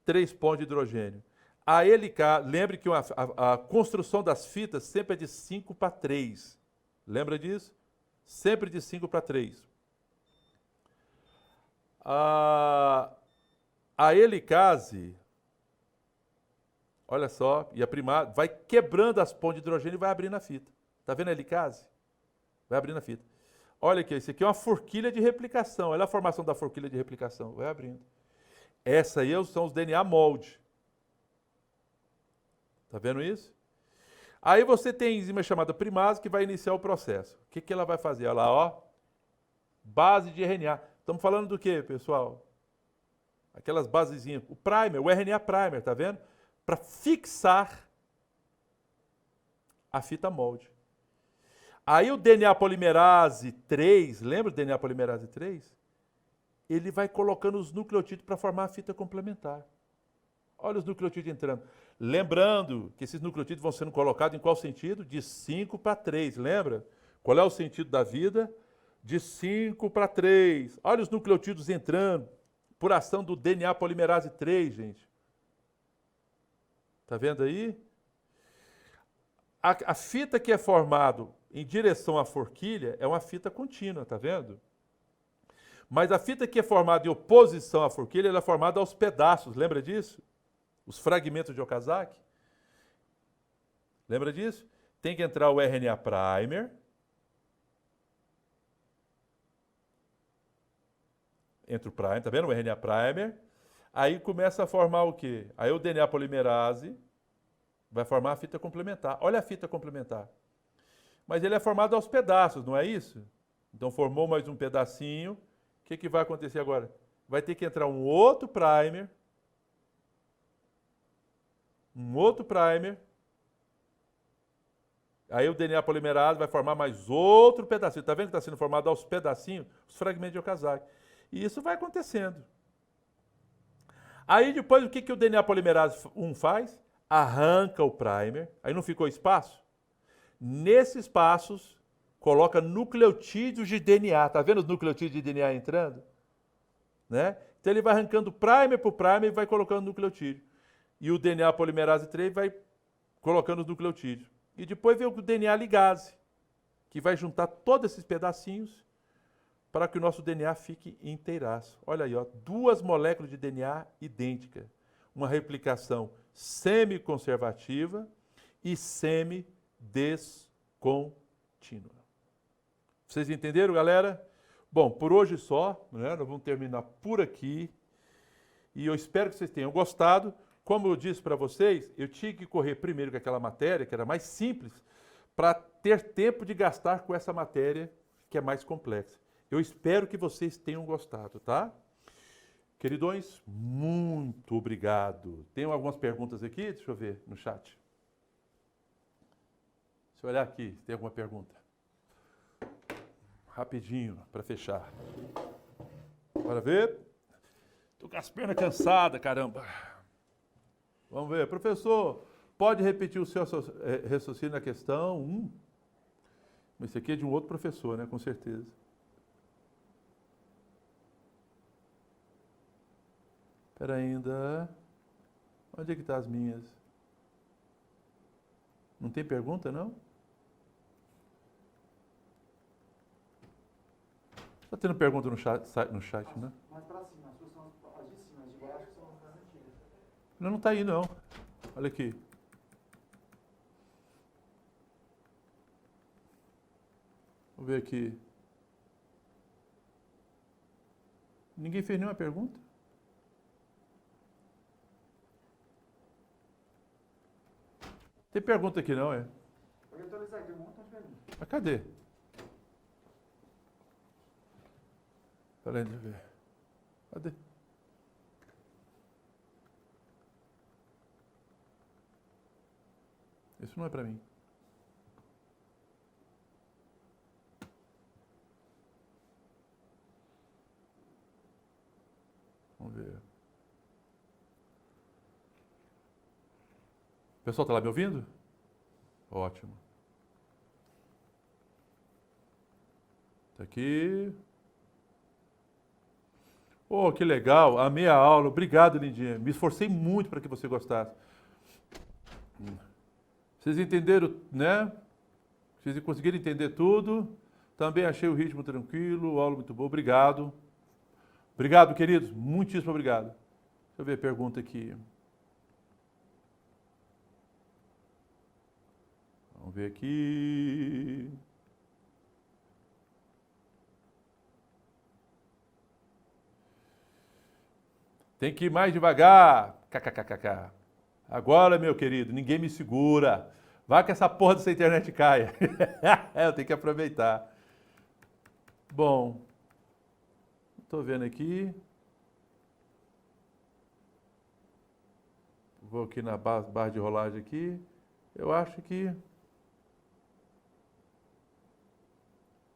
3 pontos de hidrogênio. A helicase, lembre que a construção das fitas sempre é de 5:3. Lembra disso? Sempre de 5:3. A helicase, olha só, e a primase, vai quebrando as pontes de hidrogênio e vai abrindo a fita. Está vendo a helicase? Vai abrindo a fita. Olha aqui, isso aqui é uma forquilha de replicação. Olha a formação da forquilha de replicação. Vai abrindo. Essa aí são os DNA molde. Está vendo isso? Aí você tem a enzima chamada primase que vai iniciar o processo. O que ela vai fazer? Olha lá, ó. Base de RNA. Estamos falando do quê, pessoal? Aquelas basezinhas. O primer, o RNA primer, tá vendo? Para fixar a fita molde. Aí o DNA polimerase 3, lembra do DNA polimerase 3? Ele vai colocando os nucleotídeos para formar a fita complementar. Olha os nucleotídeos entrando. Lembrando que esses nucleotídeos vão sendo colocados em qual sentido? De 5:3, lembra? Qual é o sentido da vida? De 5:3. Olha os nucleotídeos entrando por ação do DNA polimerase 3, gente. Tá vendo aí? A fita que é formada em direção à forquilha é uma fita contínua, tá vendo? Mas a fita que é formada em oposição à forquilha, ela é formada aos pedaços, lembra disso? Os fragmentos de Okazaki. Lembra disso? Tem que entrar o RNA primer. Entra o primer, tá vendo? O RNA primer. Aí começa a formar o quê? Aí o DNA polimerase vai formar a fita complementar. Olha a fita complementar. Mas ele é formado aos pedaços, não é isso? Então formou mais um pedacinho. O que vai acontecer agora? Vai ter que entrar um outro primer. Aí o DNA polimerase vai formar mais outro pedacinho. Está vendo que está sendo formado aos pedacinhos? Os fragmentos de Okazaki. E isso vai acontecendo. Aí depois o que o DNA polimerase 1 faz? Arranca o primer. Aí não ficou espaço? Nesses espaços, coloca nucleotídeos de DNA. Está vendo os nucleotídeos de DNA entrando? Né? Então ele vai arrancando primer por primer e vai colocando nucleotídeo. E o DNA polimerase 3 vai colocando os nucleotídeos. E depois vem o DNA ligase, que vai juntar todos esses pedacinhos para que o nosso DNA fique inteiraço. Olha aí, ó, 2 moléculas de DNA idênticas. Uma replicação semi-conservativa e semi-descontínua. Vocês entenderam, galera? Bom, por hoje só, né? Nós vamos terminar por aqui. E eu espero que vocês tenham gostado. Como eu disse para vocês, eu tinha que correr primeiro com aquela matéria, que era mais simples, para ter tempo de gastar com essa matéria que é mais complexa. Eu espero que vocês tenham gostado, tá? Queridões, muito obrigado. Tem algumas perguntas aqui? Deixa eu ver no chat. Deixa eu olhar aqui, se tem alguma pergunta. Rapidinho, para fechar. Bora ver. Estou com as pernas cansadas, caramba. Vamos ver. Professor, pode repetir o seu raciocínio na questão 1? Esse aqui é de um outro professor, né? Com certeza. Espera ainda. Onde é que estão as minhas? Não tem pergunta, não? Está tendo pergunta no chat, né? Mais para cima, as suas são as de cima, as de baixo são as mais antigas. Não está aí, não. Olha aqui. Vou ver aqui. Ninguém fez nenhuma pergunta? Tem pergunta aqui não, é? Pode atualizar aqui, um monte de perguntas. Mas cadê? Peraí, deixa eu ver. Cadê? Isso não é para mim. Vamos ver. O pessoal está lá me ouvindo? Ótimo. Tá aqui. Oh, que legal. Amei a aula. Obrigado, lindinha. Me esforcei muito para que você gostasse. Vocês entenderam, né? Vocês conseguiram entender tudo. Também achei o ritmo tranquilo, aula muito boa. Obrigado. Obrigado, queridos. Muitíssimo obrigado. Deixa eu ver a pergunta aqui. Vamos ver aqui. Tem que ir mais devagar. KKKKK. Agora, meu querido, ninguém me segura. Vai que essa porra dessa internet caia. Eu tenho que aproveitar. Bom, estou vendo aqui. Vou aqui na barra de rolagem aqui. Eu acho que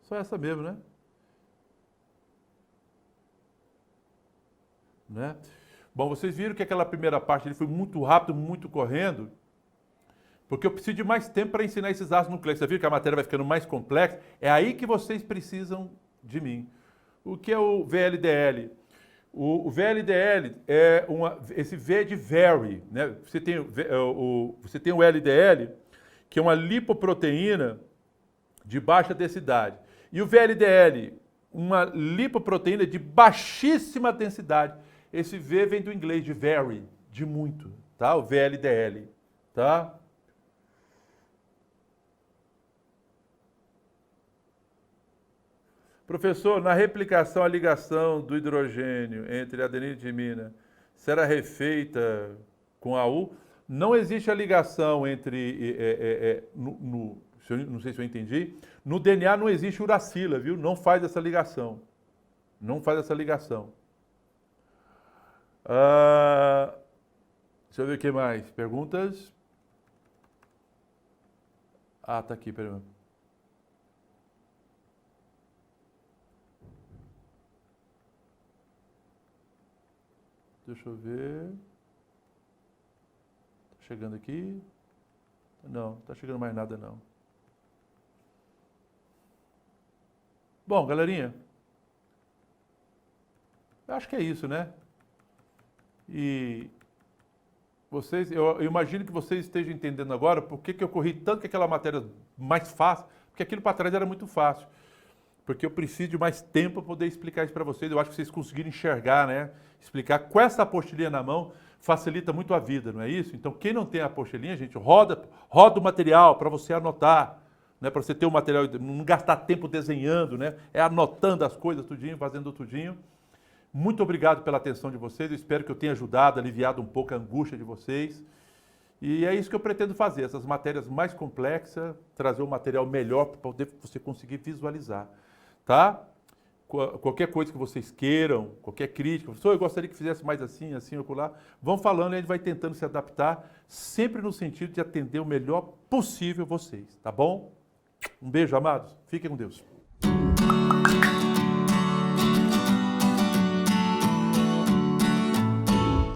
só essa mesmo, né? Bom, vocês viram que aquela primeira parte ele foi muito rápido, muito correndo, porque eu preciso de mais tempo para ensinar esses ácidos nucleicos. Você viu que a matéria vai ficando mais complexa? É aí que vocês precisam de mim. O que é o VLDL? O VLDL é esse V é de very, né? Você tem o LDL, que é uma lipoproteína de baixa densidade. E o VLDL, uma lipoproteína de baixíssima densidade. Esse V vem do inglês de very, de muito, tá? O VLDL, tá? Professor, na replicação, a ligação do hidrogênio entre adenina e timina será refeita com a U? Não existe a ligação entre, não sei se eu entendi, no DNA não existe uracila, viu? Não faz essa ligação. Não faz essa ligação. Deixa eu ver o que mais. Perguntas? Ah, tá aqui, peraí. Deixa eu ver. Tá chegando aqui. Não, tá chegando mais nada não. Bom, galerinha. Eu acho que é isso, né? E vocês, eu imagino que vocês estejam entendendo agora por que eu corri tanto que aquela matéria mais fácil, porque aquilo para trás era muito fácil. Porque eu preciso de mais tempo para poder explicar isso para vocês. Eu acho que vocês conseguiram enxergar, né? Explicar com essa apostilinha na mão facilita muito a vida, não é isso? Então, quem não tem a apostilinha, gente, roda o material para você anotar, né? Para você ter o material, não gastar tempo desenhando, né? É anotando as coisas tudinho, fazendo tudinho. Muito obrigado pela atenção de vocês. Eu espero que eu tenha ajudado, aliviado um pouco a angústia de vocês. E é isso que eu pretendo fazer, essas matérias mais complexas, trazer um material melhor para poder você conseguir visualizar, tá? Qualquer coisa que vocês queiram, qualquer crítica, professor, eu gostaria que fizesse mais assim, assim, acolá, vão falando e a gente vai tentando se adaptar, sempre no sentido de atender o melhor possível vocês, tá bom? Um beijo, amados. Fiquem com Deus.